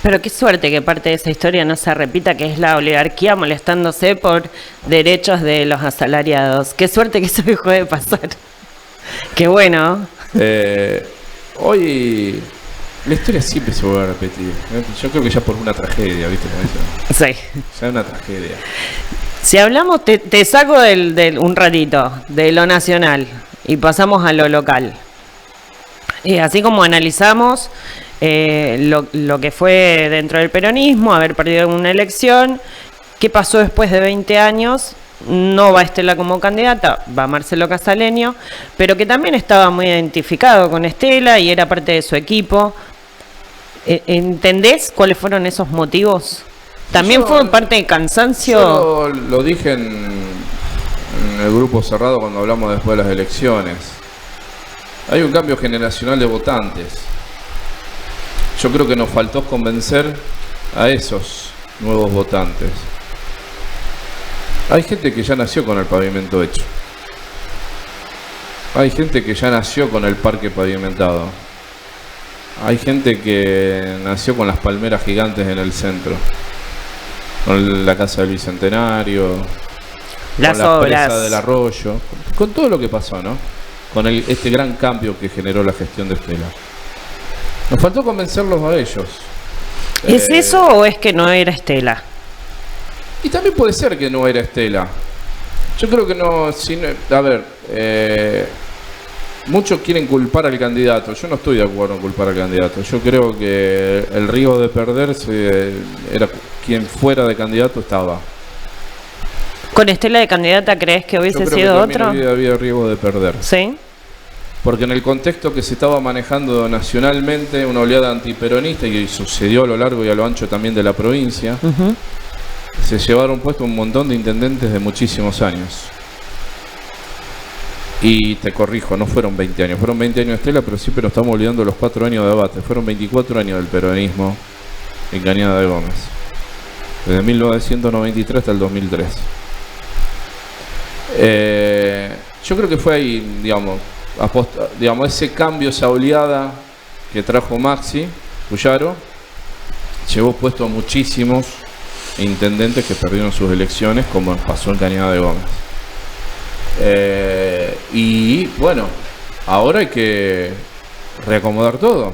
Pero qué suerte que parte de esa historia no se repita, que es la oligarquía molestándose por derechos de los asalariados. Qué suerte que eso dejó de pasar. Qué bueno. Hoy La historia siempre se vuelve a repetir. Yo creo que ya por una tragedia, ¿viste? Sí. Ya es una tragedia. Si hablamos, te saco un ratito de lo nacional y pasamos a lo local. Así como analizamos lo que fue dentro del peronismo, haber perdido una elección, qué pasó después de 20 años, no va Estela como candidata, va Marcelo Casaleño, pero que también estaba muy identificado con Estela y era parte de su equipo. ¿Entendés cuáles fueron esos motivos? ¿También fue parte de cansancio? Yo lo dije en el grupo cerrado cuando hablamos después de las elecciones. Hay un cambio generacional de votantes. Yo creo que nos faltó convencer a esos nuevos votantes. Hay gente que ya nació con el pavimento hecho. Hay gente que ya nació con el parque pavimentado. Hay gente que nació con las palmeras gigantes en el centro. Con la casa del Bicentenario. Las con la obras. presa del Arroyo. Con todo lo que pasó, ¿no? Con este gran cambio que generó la gestión de Estela. Nos faltó convencerlos a ellos. ¿Es eso o es que no era Estela? Y también puede ser que no era Estela. Yo creo que no... a ver, muchos quieren culpar al candidato. Yo no estoy de acuerdo en culpar al candidato. Yo creo que el riesgo de perderse era quien fuera de candidato estaba. ¿Con Estela de candidata crees que hubiese Yo creo sido que otro? había riesgo de perder. Sí. Porque en el contexto que se estaba manejando nacionalmente, una oleada antiperonista, y sucedió a lo largo y a lo ancho también de la provincia, se llevaron puesto un montón de intendentes de muchísimos años. Y te corrijo, no fueron 20 años, fueron 20 años de Estela, pero siempre nos estamos olvidando los 4 años de debate. Fueron 24 años del peronismo en Cañada de Gómez, desde 1993 hasta el 2003. Yo creo que fue ahí, digamos, ese cambio, esa oleada que trajo Maxi Cuyaro, llevó puesto a muchísimos intendentes que perdieron sus elecciones, como pasó en Cañada de Gómez. Y bueno, ahora hay que reacomodar todo.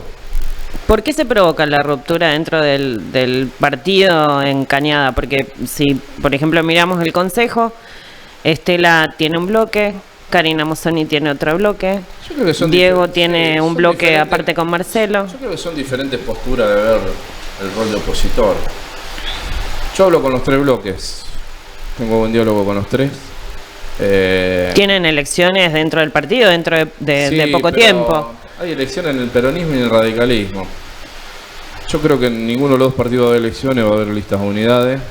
¿Por qué se provoca la ruptura dentro del partido en Cañada? Porque si, por ejemplo, miramos el consejo, Estela tiene un bloque, Karina Mozzoni tiene otro bloque, Yo creo que son Diego tiene un bloque diferentes, aparte con Marcelo. Yo creo que son diferentes posturas de ver el rol de opositor. Yo hablo con los 3 bloques, tengo buen diálogo con los 3. ¿Tienen elecciones dentro del partido, dentro de poco tiempo? Hay elecciones en el peronismo y en el radicalismo. Yo creo que en ninguno de los 2 partidos de elecciones va a haber listas de unidades,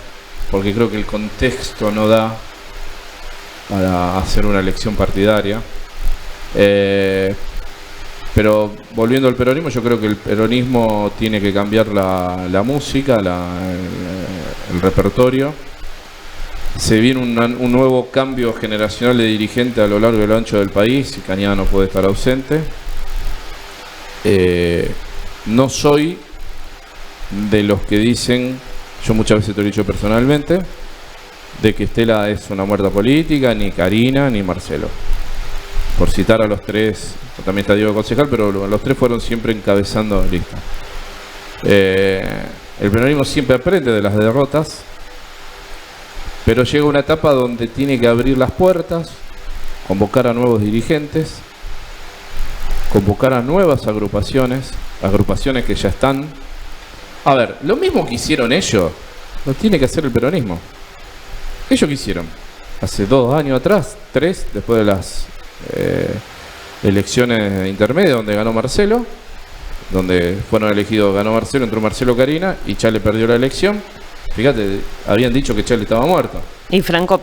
porque creo que el contexto no da para hacer una elección partidaria. Pero volviendo al peronismo, yo creo que el peronismo tiene que cambiar la música, el repertorio. Se viene un nuevo cambio generacional de dirigente a lo largo y lo ancho del país, y Cañada no puede estar ausente. No soy de los que dicen, yo muchas veces te lo he dicho personalmente, de que Estela es una muerta política, ni Karina, ni Marcelo. Por citar a los 3, también está Diego Concejal, pero los 3 fueron siempre encabezando lista. El peronismo siempre aprende de las derrotas, pero llega una etapa donde tiene que abrir las puertas, convocar a nuevos dirigentes, convocar a nuevas agrupaciones que ya están. A ver, lo mismo que hicieron ellos, lo tiene que hacer el peronismo. Ellos que hicieron hace 2 años atrás, 3, después de las elecciones intermedias donde ganó Marcelo, donde fueron elegidos, ganó Marcelo, entró Marcelo Karina y Chale perdió la elección. Fíjate, habían dicho que Chale estaba muerto. Y Franco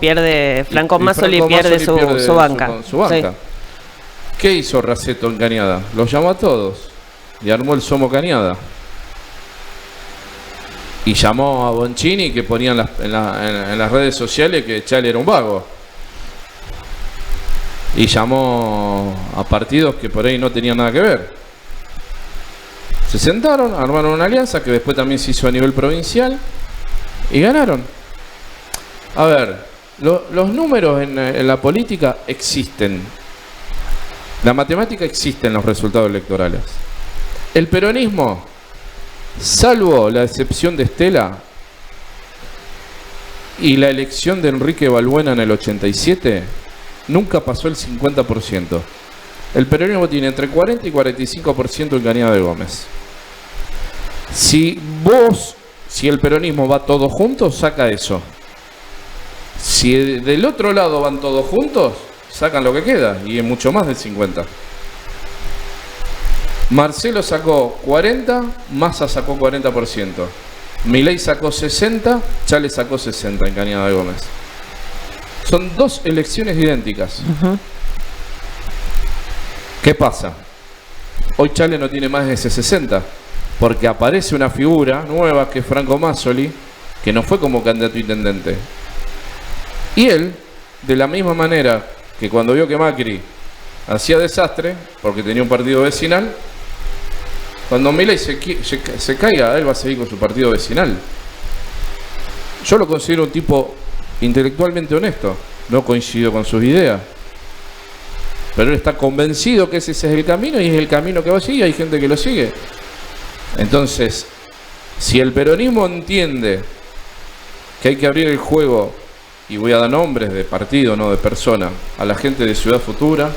Mazzoli pierde su banca. Su banca. Sí. ¿Qué hizo Raceto en Cañada? Los llamó a todos y armó el Somos Cañada. Y llamó a Bonchini, que ponían en las redes sociales que Chale era un vago. Y llamó a partidos que por ahí no tenían nada que ver. Se sentaron, armaron una alianza que después también se hizo a nivel provincial y ganaron. A ver, los números en la política existen. La matemática existe en los resultados electorales. El peronismo, salvo la excepción de Estela y la elección de Enrique Balbuena en el 87, nunca pasó el 50%. El peronismo tiene entre 40 y 45% en Cañada de Gómez. Si el peronismo va todos juntos, saca eso. Si del otro lado van todos juntos, sacan lo que queda, y es mucho más del 50%. Marcelo sacó 40%, Massa sacó 40%. Milei sacó 60%, Chale sacó 60% en Cañada de Gómez. Son dos elecciones idénticas. ¿Qué pasa? Hoy Chale no tiene más de ese 60%, porque aparece una figura nueva que es Franco Mazzoli, que no fue como candidato a intendente. Y él, de la misma manera que cuando vio que Macri hacía desastre, porque tenía un partido vecinal, cuando Milei se caiga, él va a seguir con su partido vecinal. Yo lo considero un tipo intelectualmente honesto, no coincido con sus ideas, pero él está convencido que ese es el camino y es el camino que va a seguir, hay gente que lo sigue. Entonces, si el peronismo entiende que hay que abrir el juego, y voy a dar nombres de partido, no de persona, a la gente de Ciudad Futura,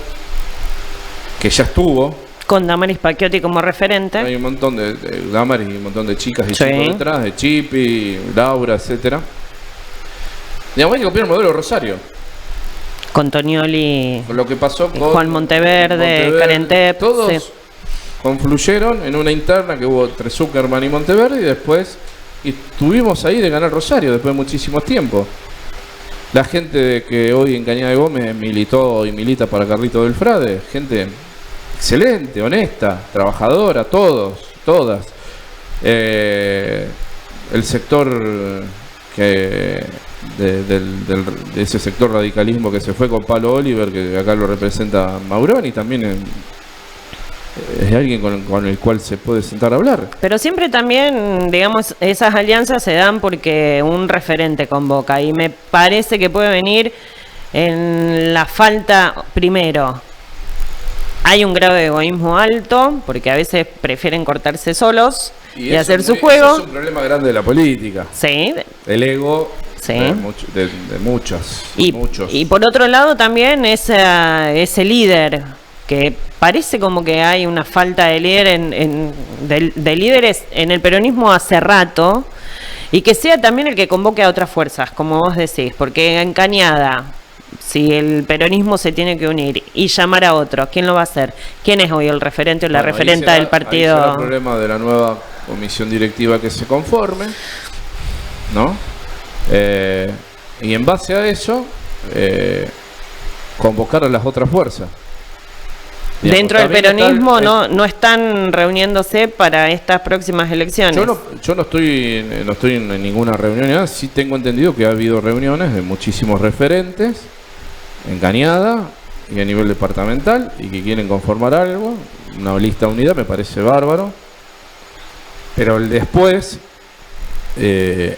que ya estuvo, con Damaris Pacchiotti como referente. hay un montón de Damaris y un montón de chicas y chicos detrás, de Chipi, Laura, etcétera. Digamos, hay que copiar el modelo de Rosario. Con Tonioli, Con lo que pasó con Juan Monteverde, Carentep. Todos Sí. confluyeron en una interna que hubo entre Zuckerman y Monteverde, y después estuvimos ahí de ganar Rosario después de muchísimo tiempo. La gente que hoy en Cañada de Gómez militó y milita para Carlito del Frade, gente excelente, honesta, trabajadora, todas. El sector que de ese sector radicalismo que se fue con Pablo Oliver, que acá lo representa Mauroni, también es alguien con el cual se puede sentar a hablar. Pero siempre también, digamos, esas alianzas se dan porque un referente convoca, y me parece que puede venir en la falta, primero, hay un grado de egoísmo alto, porque a veces prefieren cortarse solos y hacer su juego. Eso es un problema grande de la política. Sí. El ego Sí. de muchos. Y por otro lado también ese líder, que parece como que hay una falta de líder de líderes en el peronismo hace rato, y que sea también el que convoque a otras fuerzas, como vos decís, porque en Cañada, si el peronismo se tiene que unir y llamar a otros, ¿quién lo va a hacer? ¿Quién es hoy el referente o la referenta del partido? Ahí será el problema de la nueva comisión directiva que se conforme, ¿no? Y en base a eso, convocar a las otras fuerzas. Digamos, dentro del peronismo no están reuniéndose para estas próximas elecciones. Yo no estoy en ninguna reunión, nada. Sí tengo entendido que ha habido reuniones de muchísimos referentes en Cañada y a nivel departamental, y que quieren conformar algo, una lista unida, me parece bárbaro. Pero el después es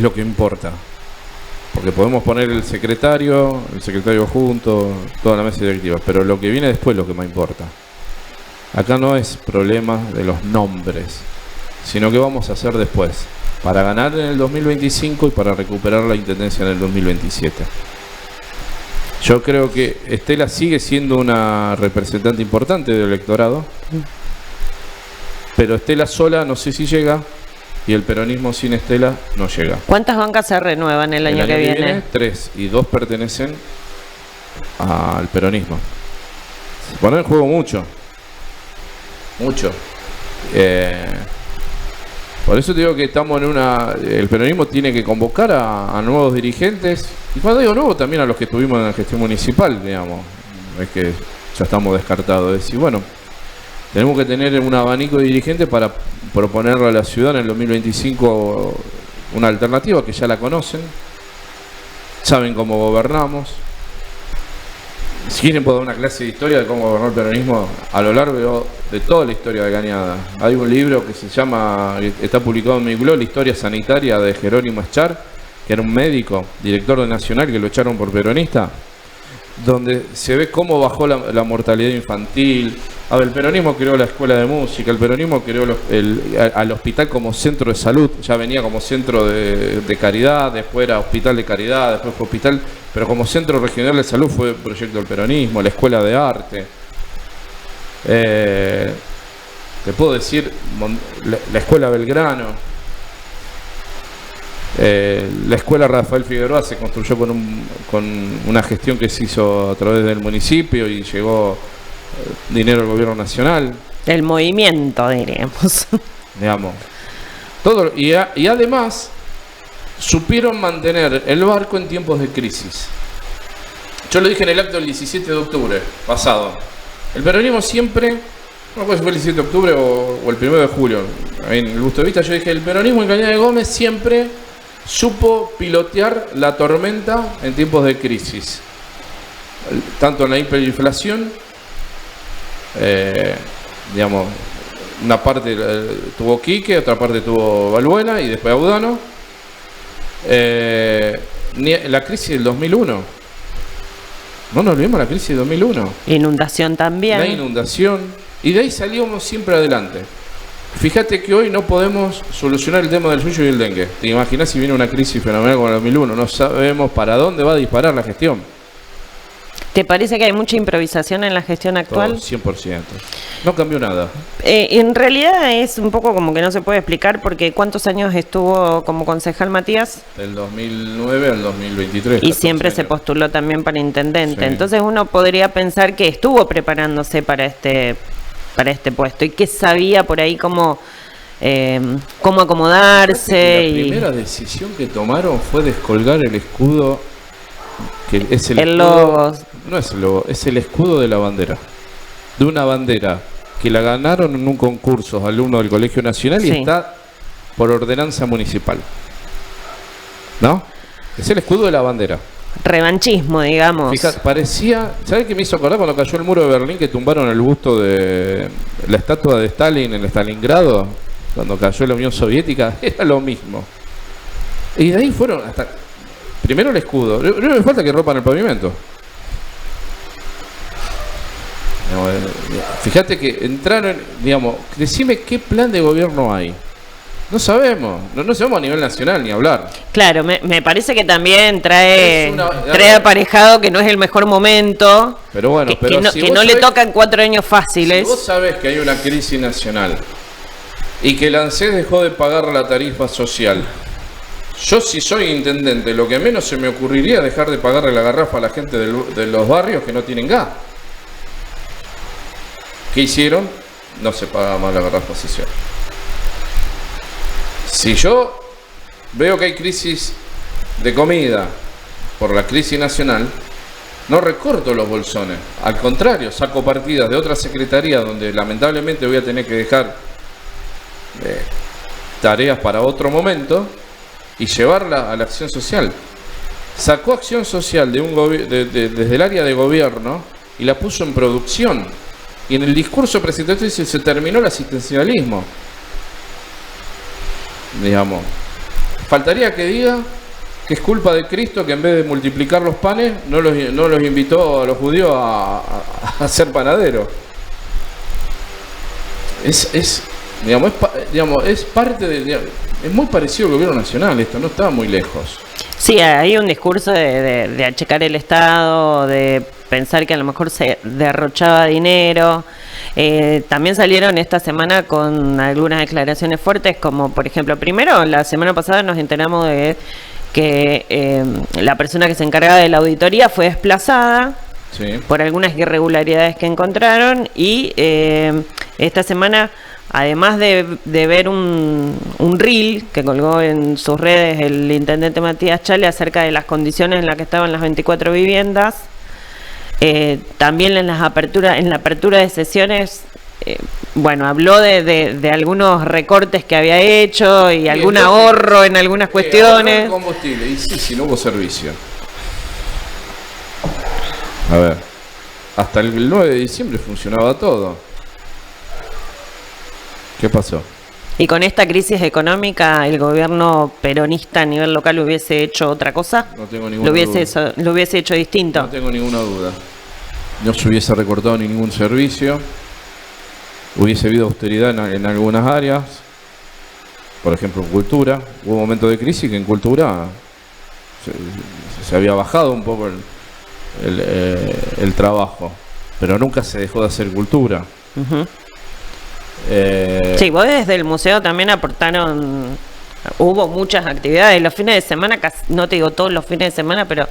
lo que importa. Porque podemos poner el secretario junto, toda la mesa directiva, pero lo que viene después es lo que más importa. Acá no es problema de los nombres, sino que vamos a hacer después, para ganar en el 2025 y para recuperar la intendencia en el 2027. Yo creo que Estela sigue siendo una representante importante del electorado, pero Estela sola no sé si llega. Y el peronismo sin Estela no llega. ¿Cuántas bancas se renuevan el año que viene? 3, y 2 pertenecen al peronismo. Se pone en juego mucho. Por eso te digo que estamos en el peronismo tiene que convocar a nuevos dirigentes. Y cuando digo nuevos, también a los que estuvimos en la gestión municipal, digamos. Es que ya estamos descartados. Es decir, bueno, tenemos que tener un abanico de dirigentes para proponerle a la ciudad en el 2025 una alternativa que ya la conocen, saben cómo gobernamos. Si quieren puedo dar una clase de historia de cómo gobernó el peronismo a lo largo de toda la historia de Cañada. Hay un libro que se llama, está publicado en mi blog, La historia sanitaria, de Jerónimo Eschar, que era un médico, director de Nacional, que lo echaron por peronista. donde se ve cómo bajó la mortalidad infantil. A ver, el peronismo creó la escuela de música, el peronismo creó al hospital como centro de salud, ya venía como centro de caridad, después era hospital de caridad, después fue hospital, pero como centro regional de salud fue proyecto del peronismo, la escuela de arte. Te puedo decir, la escuela Belgrano, la escuela Rafael Figueroa se construyó con una gestión que se hizo a través del municipio y llegó dinero del gobierno nacional. El movimiento, diríamos. Digamos. Todo, y además supieron mantener el barco en tiempos de crisis. Yo lo dije en el acto del 17 de octubre pasado. El peronismo siempre, no sé si fue el 17 de octubre o el 1 de julio, en el gusto de vista, yo dije, el peronismo en Cañada de Gómez siempre supo pilotear la tormenta en tiempos de crisis. Tanto en la hiperinflación, digamos, una parte tuvo Quique, otra parte tuvo Balbuena y después Audano. La crisis del 2001. No nos olvidemos la crisis del 2001. Inundación también. La inundación. Y de ahí salíamos siempre adelante. Fíjate que hoy no podemos solucionar el tema del yuyo y el dengue. ¿Te imaginas si viene una crisis fenomenal como el 2001? No sabemos para dónde va a disparar la gestión. ¿Te parece que hay mucha improvisación en la gestión actual? Todo, 100%. No cambió nada. En realidad es un poco como que no se puede explicar porque ¿cuántos años estuvo como concejal Matías? Del 2009 al 2023. Y siempre se postuló también para intendente. Sí. Entonces uno podría pensar que estuvo preparándose para este puesto y que sabía por ahí cómo acomodarse. La primera decisión que tomaron fue descolgar el escudo, que es el logo. No es el logo, es el escudo de la bandera. De una bandera que la ganaron en un concurso alumnos del Colegio Nacional y está por ordenanza municipal. ¿No? Es el escudo de la bandera. Revanchismo, digamos. Fíjate, parecía... ¿Sabes qué me hizo acordar cuando cayó el muro de Berlín que tumbaron el busto de la estatua de Stalin en Stalingrado? Cuando cayó la Unión Soviética, era lo mismo. Y de ahí fueron hasta... Primero el escudo. No me falta que rompan el pavimento. No, fíjate que entraron, digamos, decime qué plan de gobierno hay. No sabemos, no sabemos a nivel nacional ni hablar. Claro, me parece que también trae aparejado que no es el mejor momento. Pero bueno, que no le tocan 4 años fáciles. Si vos sabés que hay una crisis nacional y que el ANSES dejó de pagar la tarifa social, yo si soy intendente, lo que menos se me ocurriría es dejar de pagarle la garrafa a la gente de los barrios que no tienen gas. ¿Qué hicieron? No se paga más la garrafa social. Si yo veo que hay crisis de comida por la crisis nacional, no recorto los bolsones. Al contrario, saco partidas de otra secretaría donde lamentablemente voy a tener que dejar tareas para otro momento y llevarla a la acción social. Sacó acción social desde el área de gobierno y la puso en producción. Y en el discurso presidencial se terminó el asistencialismo. Digamos, faltaría que diga que es culpa de Cristo que en vez de multiplicar los panes no los invitó a los judíos a ser panaderos. Es parte de... Es muy parecido al gobierno nacional esto, no está muy lejos. Sí, hay un discurso de achicar el Estado, de pensar que a lo mejor se derrochaba dinero. También salieron esta semana con algunas declaraciones fuertes, como por ejemplo, primero, la semana pasada nos enteramos de que la persona que se encargaba de la auditoría fue desplazada por algunas irregularidades que encontraron y esta semana... Además de ver un reel que colgó en sus redes el intendente Matías Chale acerca de las condiciones en las que estaban las 24 viviendas, también en la apertura de sesiones, habló de algunos recortes que había hecho y algún ahorro en algunas cuestiones. El combustible, y si no hubo servicio. A ver, hasta el 9 de diciembre funcionaba todo. ¿Qué pasó? ¿Y con esta crisis económica el gobierno peronista a nivel local hubiese hecho otra cosa? No tengo ninguna duda. ¿Lo hubiese hecho distinto? No tengo ninguna duda. No se hubiese recortado ningún servicio, hubiese habido austeridad en algunas áreas, por ejemplo en cultura. Hubo momentos de crisis que en cultura se había bajado un poco el trabajo, pero nunca se dejó de hacer cultura. Uh-huh. Sí, vos desde el museo también aportaron, hubo muchas actividades, los fines de semana, no te digo todos los fines de semana, pero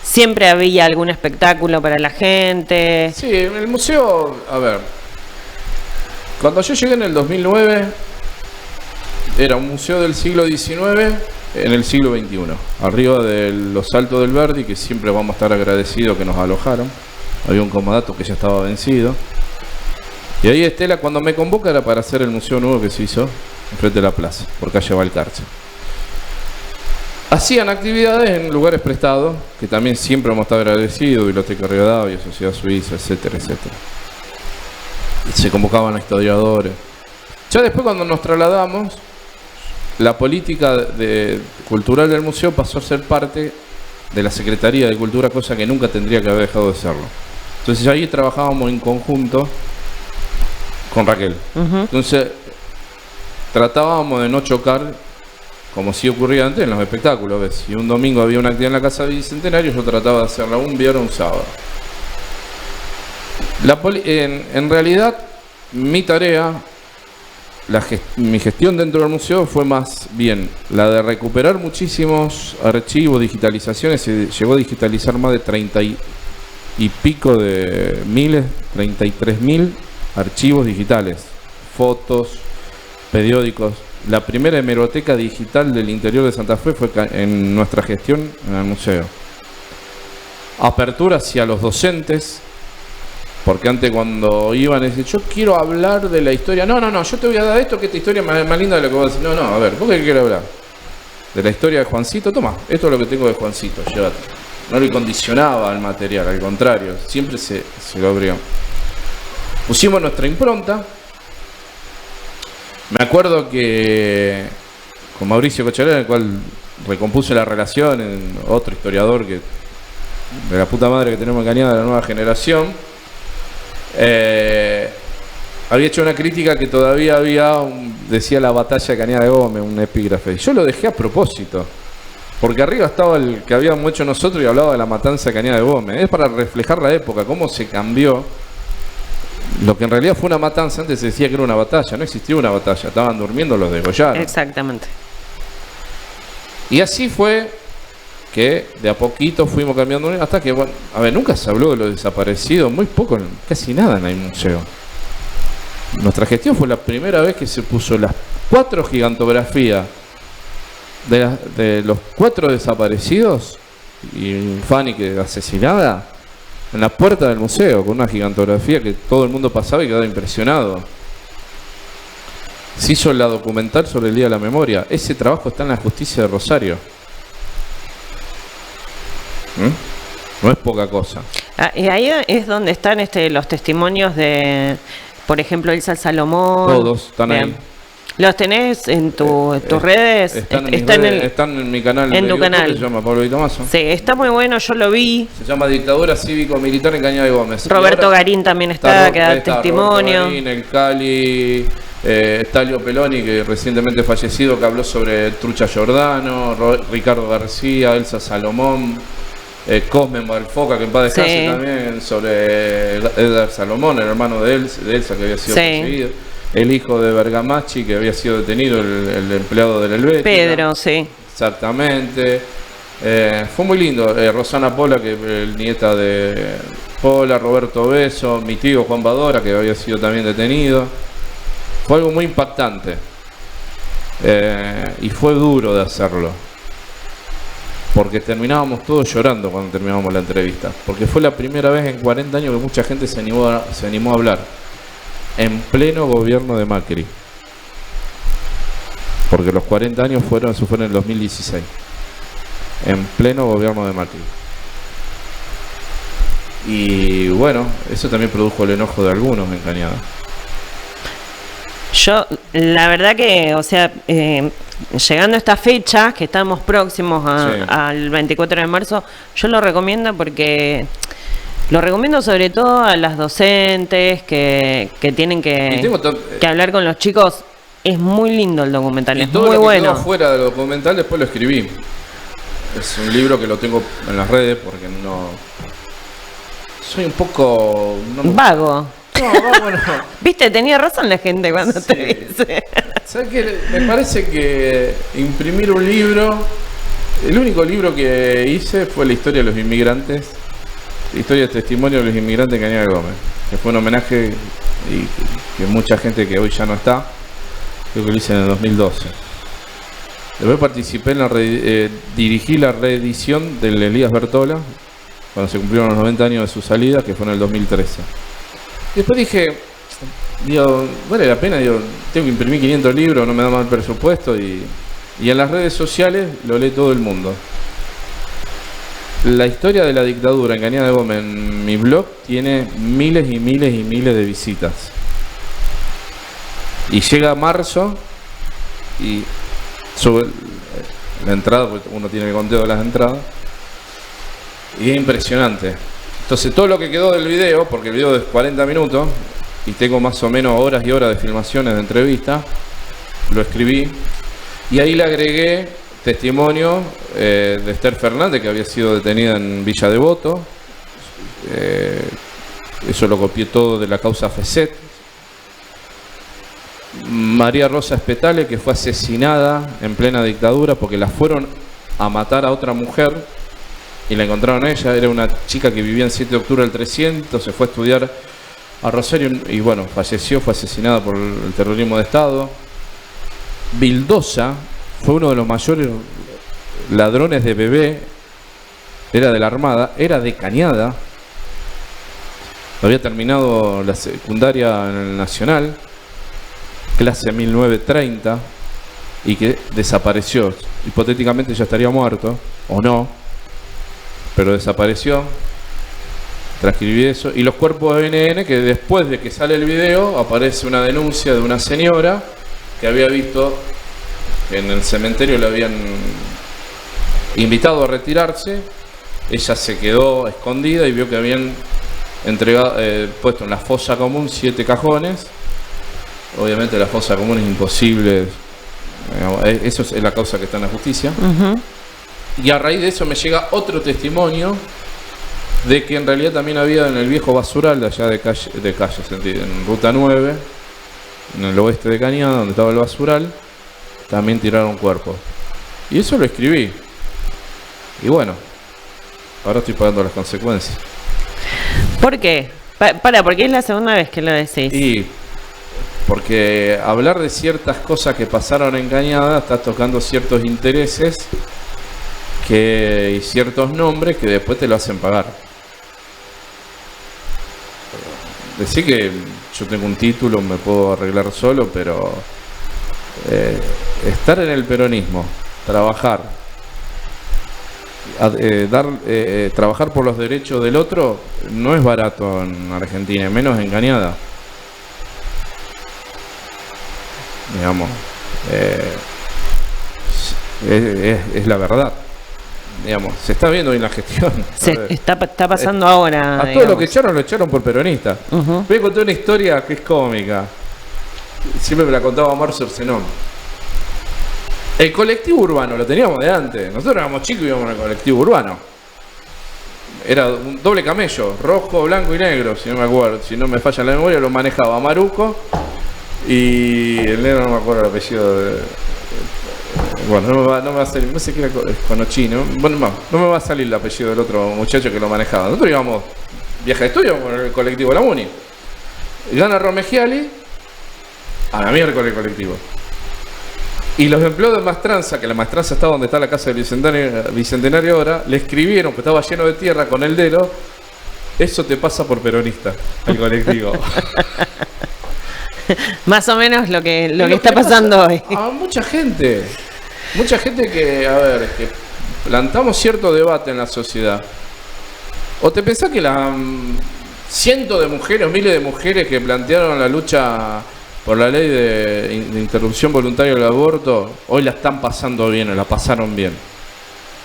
siempre había algún espectáculo para la gente. Sí, el museo, a ver, cuando yo llegué en el 2009, era un museo del siglo XIX en el siglo XXI, arriba de los Altos del Verdi, que siempre vamos a estar agradecidos que nos alojaron. Había un comodato que ya estaba vencido. Y ahí Estela, cuando me convoca, era para hacer el museo nuevo que se hizo enfrente de la plaza, por calle Valcarce. Hacían actividades en lugares prestados, que también siempre vamos a estar agradecidos, Biblioteca Rivadavia, Sociedad Suiza, etcétera, etcétera. Y se convocaban a historiadores. Ya después, cuando nos trasladamos, la política cultural del museo pasó a ser parte de la Secretaría de Cultura, cosa que nunca tendría que haber dejado de serlo. Entonces ahí trabajábamos en conjunto con Raquel. Uh-huh. Entonces tratábamos de no chocar, como sí ocurría antes en los espectáculos. ¿Ves? Si un domingo había una actividad en la Casa Bicentenario, yo trataba de hacerla un viernes o un sábado. En realidad, mi tarea, mi gestión dentro del museo fue más bien la de recuperar muchísimos archivos, digitalizaciones. Se llegó a digitalizar más de 30 y pico de miles, 33.000 archivos digitales, fotos, periódicos. La primera hemeroteca digital del interior de Santa Fe fue en nuestra gestión en el museo. Apertura hacia los docentes, porque antes cuando iban decían, yo quiero hablar de la historia. No, yo te voy a dar esto, que esta historia es más linda de lo que vos decís. No, a ver, ¿vos qué querés hablar? De la historia de Juancito, toma, esto es lo que tengo de Juancito, llévate. No le condicionaba al material, al contrario, siempre se lo abrió. Pusimos nuestra impronta. Me acuerdo que con Mauricio Cocharera, el cual recompuse la relación, otro historiador de la puta madre que tenemos en Cañada, de la nueva generación, había hecho una crítica que todavía decía la batalla de Cañada de Gómez, un epígrafe. Yo lo dejé a propósito, porque arriba estaba el que habíamos hecho nosotros y hablaba de la matanza de Cañada de Gómez. Es para reflejar la época, cómo se cambió. Lo que en realidad fue una matanza, antes se decía que era una batalla, no existía una batalla, estaban durmiendo, los degollaron. Exactamente. Y así fue que de a poquito fuimos cambiando, hasta que, bueno, a ver, nunca se habló de los desaparecidos, muy poco, casi nada en el museo. Nuestra gestión fue la primera vez que se puso las 4 gigantografías de los 4 desaparecidos y Fanny que asesinada en la puerta del museo, con una gigantografía que todo el mundo pasaba y quedaba impresionado. Se hizo la documental sobre el Día de la Memoria. Ese trabajo está en la justicia de Rosario. No es poca cosa. Y ahí es donde están los testimonios de, por ejemplo, Elsa Salomón. Todos están ahí. ¿Los tenés en tus redes? Están en mi canal en de tu YouTube, canal. que se llama Pablo Vitomaso. Sí, está muy bueno, yo lo vi. Se llama Dictadura Cívico-Militar en Cañada de Gómez. Roberto Garín también está que da testimonio. Roberto Garín, el Cali, Stalio Peloni, que recientemente fallecido, que habló sobre Trucha Giordano, Ricardo García, Elsa Salomón, Cosme Malfoca, que en paz descanse, sí. También sobre Edgar Salomón, el hermano de Elsa, que había sido perseguido. El hijo de Bergamaschi, que había sido detenido, el empleado del Helvética. Pedro, sí. Exactamente. Fue muy lindo. Rosana Pola, que es nieta de Pola, Roberto Beso, mi tío Juan Badora, que había sido también detenido. Fue algo muy impactante. Y fue duro de hacerlo. Porque terminábamos todos llorando cuando terminábamos la entrevista. Porque fue la primera vez en 40 años que mucha gente se animó a hablar. En pleno gobierno de Macri. Porque los 40 años fueron en el 2016. En pleno gobierno de Macri. Y bueno, eso también produjo el enojo de algunos en Cañada. Yo la verdad que, o sea, llegando a esta fecha, que estamos próximos al 24 de marzo, yo lo recomiendo porque lo recomiendo sobre todo a las docentes que tienen que hablar con los chicos. Es muy lindo el documental, es muy bueno. Quedó fuera del documental después lo escribí. Es un libro que lo tengo en las redes porque no... Soy un poco... vago. No, vago no. Viste, tenía razón la gente cuando te dice. ¿Sabes qué? Me parece que imprimir un libro... El único libro que hice fue la historia de los inmigrantes. La historia de testimonio de los inmigrantes de Cañada Gómez. Que fue un homenaje y que mucha gente que hoy ya no está. Creo que lo hice en el 2012. Después participé en dirigí la reedición del Elías Bertola cuando se cumplieron los 90 años de su salida, que fue en el 2013. Después dije, vale la pena, tengo que imprimir 500 libros, no me da mal presupuesto y en las redes sociales lo lee todo el mundo. La historia de la dictadura en Cañada Gómez en mi blog tiene miles y miles y miles de visitas. Y llega marzo y sube la entrada, porque uno tiene el conteo de las entradas, y es impresionante. Entonces todo lo que quedó del video, porque el video es 40 minutos y tengo más o menos horas y horas de filmaciones de entrevistas, lo escribí y ahí le agregué testimonio de Esther Fernández, que había sido detenida en Villa Devoto. Eso lo copié todo de la causa FECET. María Rosa Espetale, que fue asesinada en plena dictadura porque la fueron a matar a otra mujer y la encontraron a ella. Era una chica que vivía en 7 de octubre del 300, se fue a estudiar a Rosario y bueno, falleció, fue asesinada por el terrorismo de Estado. Vildosa fue uno de los mayores ladrones de bebé, era de la Armada, era de Cañada, había terminado la secundaria en el Nacional, clase 1930, y que desapareció. Hipotéticamente ya estaría muerto, o no, pero desapareció. Transcribí eso. Y los cuerpos de NN, que después de que sale el video, aparece una denuncia de una señora que había visto que en el cementerio le habían invitado a retirarse. Ella se quedó escondida y vio que habían entregado, puesto en la fosa común 7 cajones. Obviamente la fosa común es imposible, eso es la causa que está en la justicia. Y a raíz de eso me llega otro testimonio de que en realidad también había en el viejo basural de allá de calles, en Ruta 9, en el oeste de Cañada, donde estaba el basural, también tiraron cuerpos. Y eso lo escribí. Y bueno, ahora estoy pagando las consecuencias. ¿Por qué? Porque es la segunda vez que lo decís. Y porque hablar de ciertas cosas que pasaron en Cañada está tocando ciertos intereses y ciertos nombres que después te lo hacen pagar. Decir que yo tengo un título, me puedo arreglar solo, pero estar en el peronismo, trabajar, trabajar por los derechos del otro no es barato en Argentina, menos en Cañada. Digamos, es la verdad. Digamos, se está viendo en la gestión. Está pasando ahora. A todos los que echaron lo echaron por peronista. Voy a contar una historia que es cómica. Siempre me la contaba Omar Cercenón. El colectivo urbano lo teníamos de antes. Nosotros éramos chicos y íbamos en el colectivo urbano. Era un doble camello, rojo, blanco y negro, si no me acuerdo. Si no me falla la memoria, lo manejaba Maruco. Y el negro no me acuerdo el apellido de... Bueno, no me va a salir, no sé qué era Conochino. Bueno, no me va a salir el apellido del otro muchacho que lo manejaba. Nosotros íbamos viaje de estudio con el colectivo La Muni. Gana Romegiali a la miércoles el colectivo. Y los empleados de Mastranza, que la Mastranza está donde está la casa del Bicentenario ahora, le escribieron que estaba lleno de tierra con el dedo. Eso te pasa por peronista, el colectivo. Más o menos lo que está pasando hoy. A mucha gente que, a ver, que plantamos cierto debate en la sociedad. ¿O te pensás que cientos de mujeres, miles de mujeres que plantearon la lucha por la ley de interrupción voluntaria del aborto, hoy la están pasando bien, o la pasaron bien.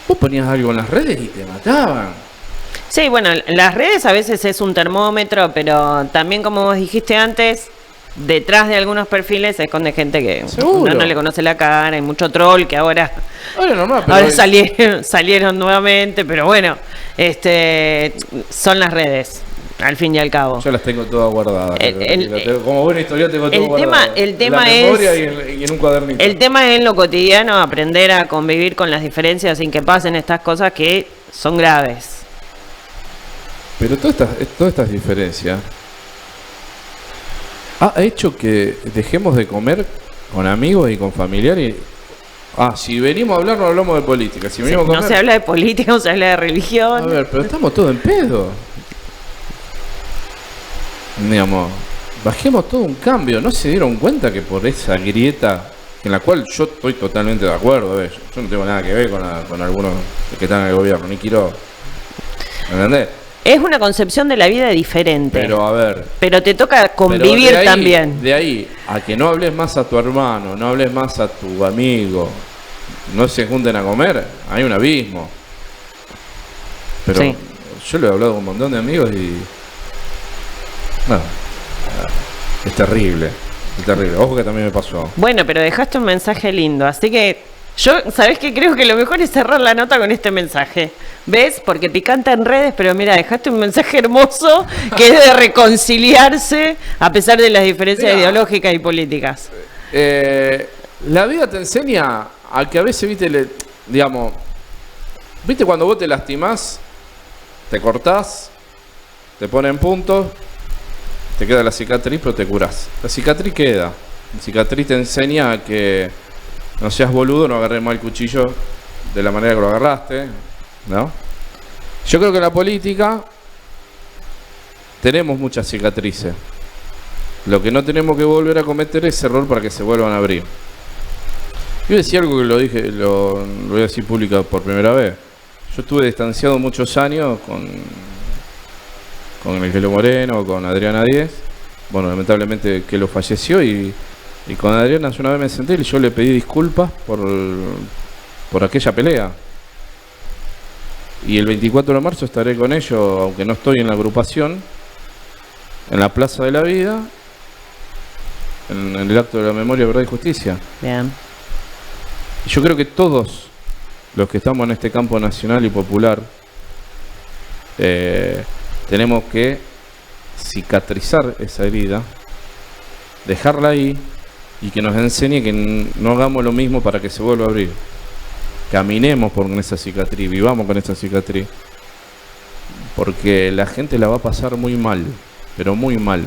Vos ponías algo en las redes y te mataban. Sí, bueno, las redes a veces es un termómetro, pero también, como vos dijiste antes, detrás de algunos perfiles se esconde gente que Seguro. uno no le conoce la cara, hay mucho troll que ahora Normal, pero ahora salieron nuevamente, pero bueno, son las redes, al fin y al cabo. yo las tengo todas guardadas. Como buena historia tengo todo el guardado. tema en la memoria es y en un cuadernito. el tema es en lo cotidiano aprender a convivir con las diferencias sin que pasen estas cosas que son graves. Pero todas estas diferencias ha hecho que dejemos de comer con amigos y con familiares. Si venimos a hablar, no hablamos de política. Si venimos a comer, no se habla de política, no se habla de religión. a ver, pero estamos todos en pedo. Digamos, bajemos todo un cambio. ¿No se dieron cuenta que por esa grieta, en la cual yo estoy totalmente de acuerdo, yo no tengo nada que ver con algunos que están en el gobierno, ni quiero... ¿Entendés? Es una concepción de la vida diferente. Pero a ver... Pero te toca convivir pero de ahí, también. De ahí a que no hables más a tu hermano, no hables más a tu amigo, no se junten a comer, hay un abismo. Pero Sí. yo le he hablado con un montón de amigos y... No, es terrible, es terrible. Ojo que también me pasó. Bueno, pero dejaste un mensaje lindo, así que yo, ¿sabés qué? Creo que lo mejor es cerrar la nota con este mensaje. ¿Ves? Porque picanta en redes, pero mira, dejaste un mensaje hermoso que es de reconciliarse a pesar de las diferencias Mirá. ideológicas y políticas. La vida te enseña a que a veces, viste, digamos, viste cuando vos te lastimás, te cortás, te ponen puntos, te queda la cicatriz, pero te curás. La cicatriz queda. La cicatriz te enseña a que no seas boludo, no agarres mal el cuchillo de la manera que lo agarraste, ¿no? Yo creo que en la política tenemos muchas cicatrices. Lo que no tenemos que volver a cometer es error para que se vuelvan a abrir. Yo decía algo que lo voy a decir pública por primera vez. Yo estuve distanciado muchos años con el Kelo Moreno, con Adriana Díez. Bueno, lamentablemente que lo falleció y con Adriana yo una vez me senté y yo le pedí disculpas por aquella pelea. Y el 24 de marzo estaré con ellos, aunque no estoy en la agrupación, en la Plaza de la Vida, en el acto de la memoria, verdad y justicia. Bien. Y yo creo que todos los que estamos en este campo nacional y popular tenemos que cicatrizar esa herida, dejarla ahí y que nos enseñe que no hagamos lo mismo para que se vuelva a abrir. Caminemos con esa cicatriz, vivamos con esa cicatriz, porque la gente la va a pasar muy mal, pero muy mal.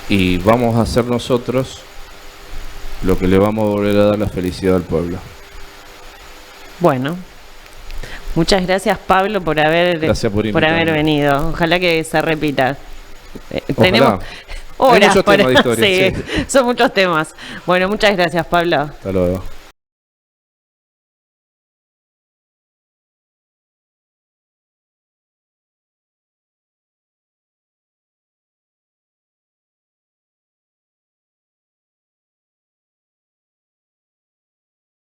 Y vamos a hacer nosotros lo que le vamos a volver a dar la felicidad al pueblo. Bueno. Muchas gracias, Pablo, por haber invitarme. venido. Ojalá que se repita. Ojalá. Tenemos Hay horas muchos para... temas de historia, sí, sí. son muchos temas. Bueno, muchas gracias, Pablo. Hasta luego.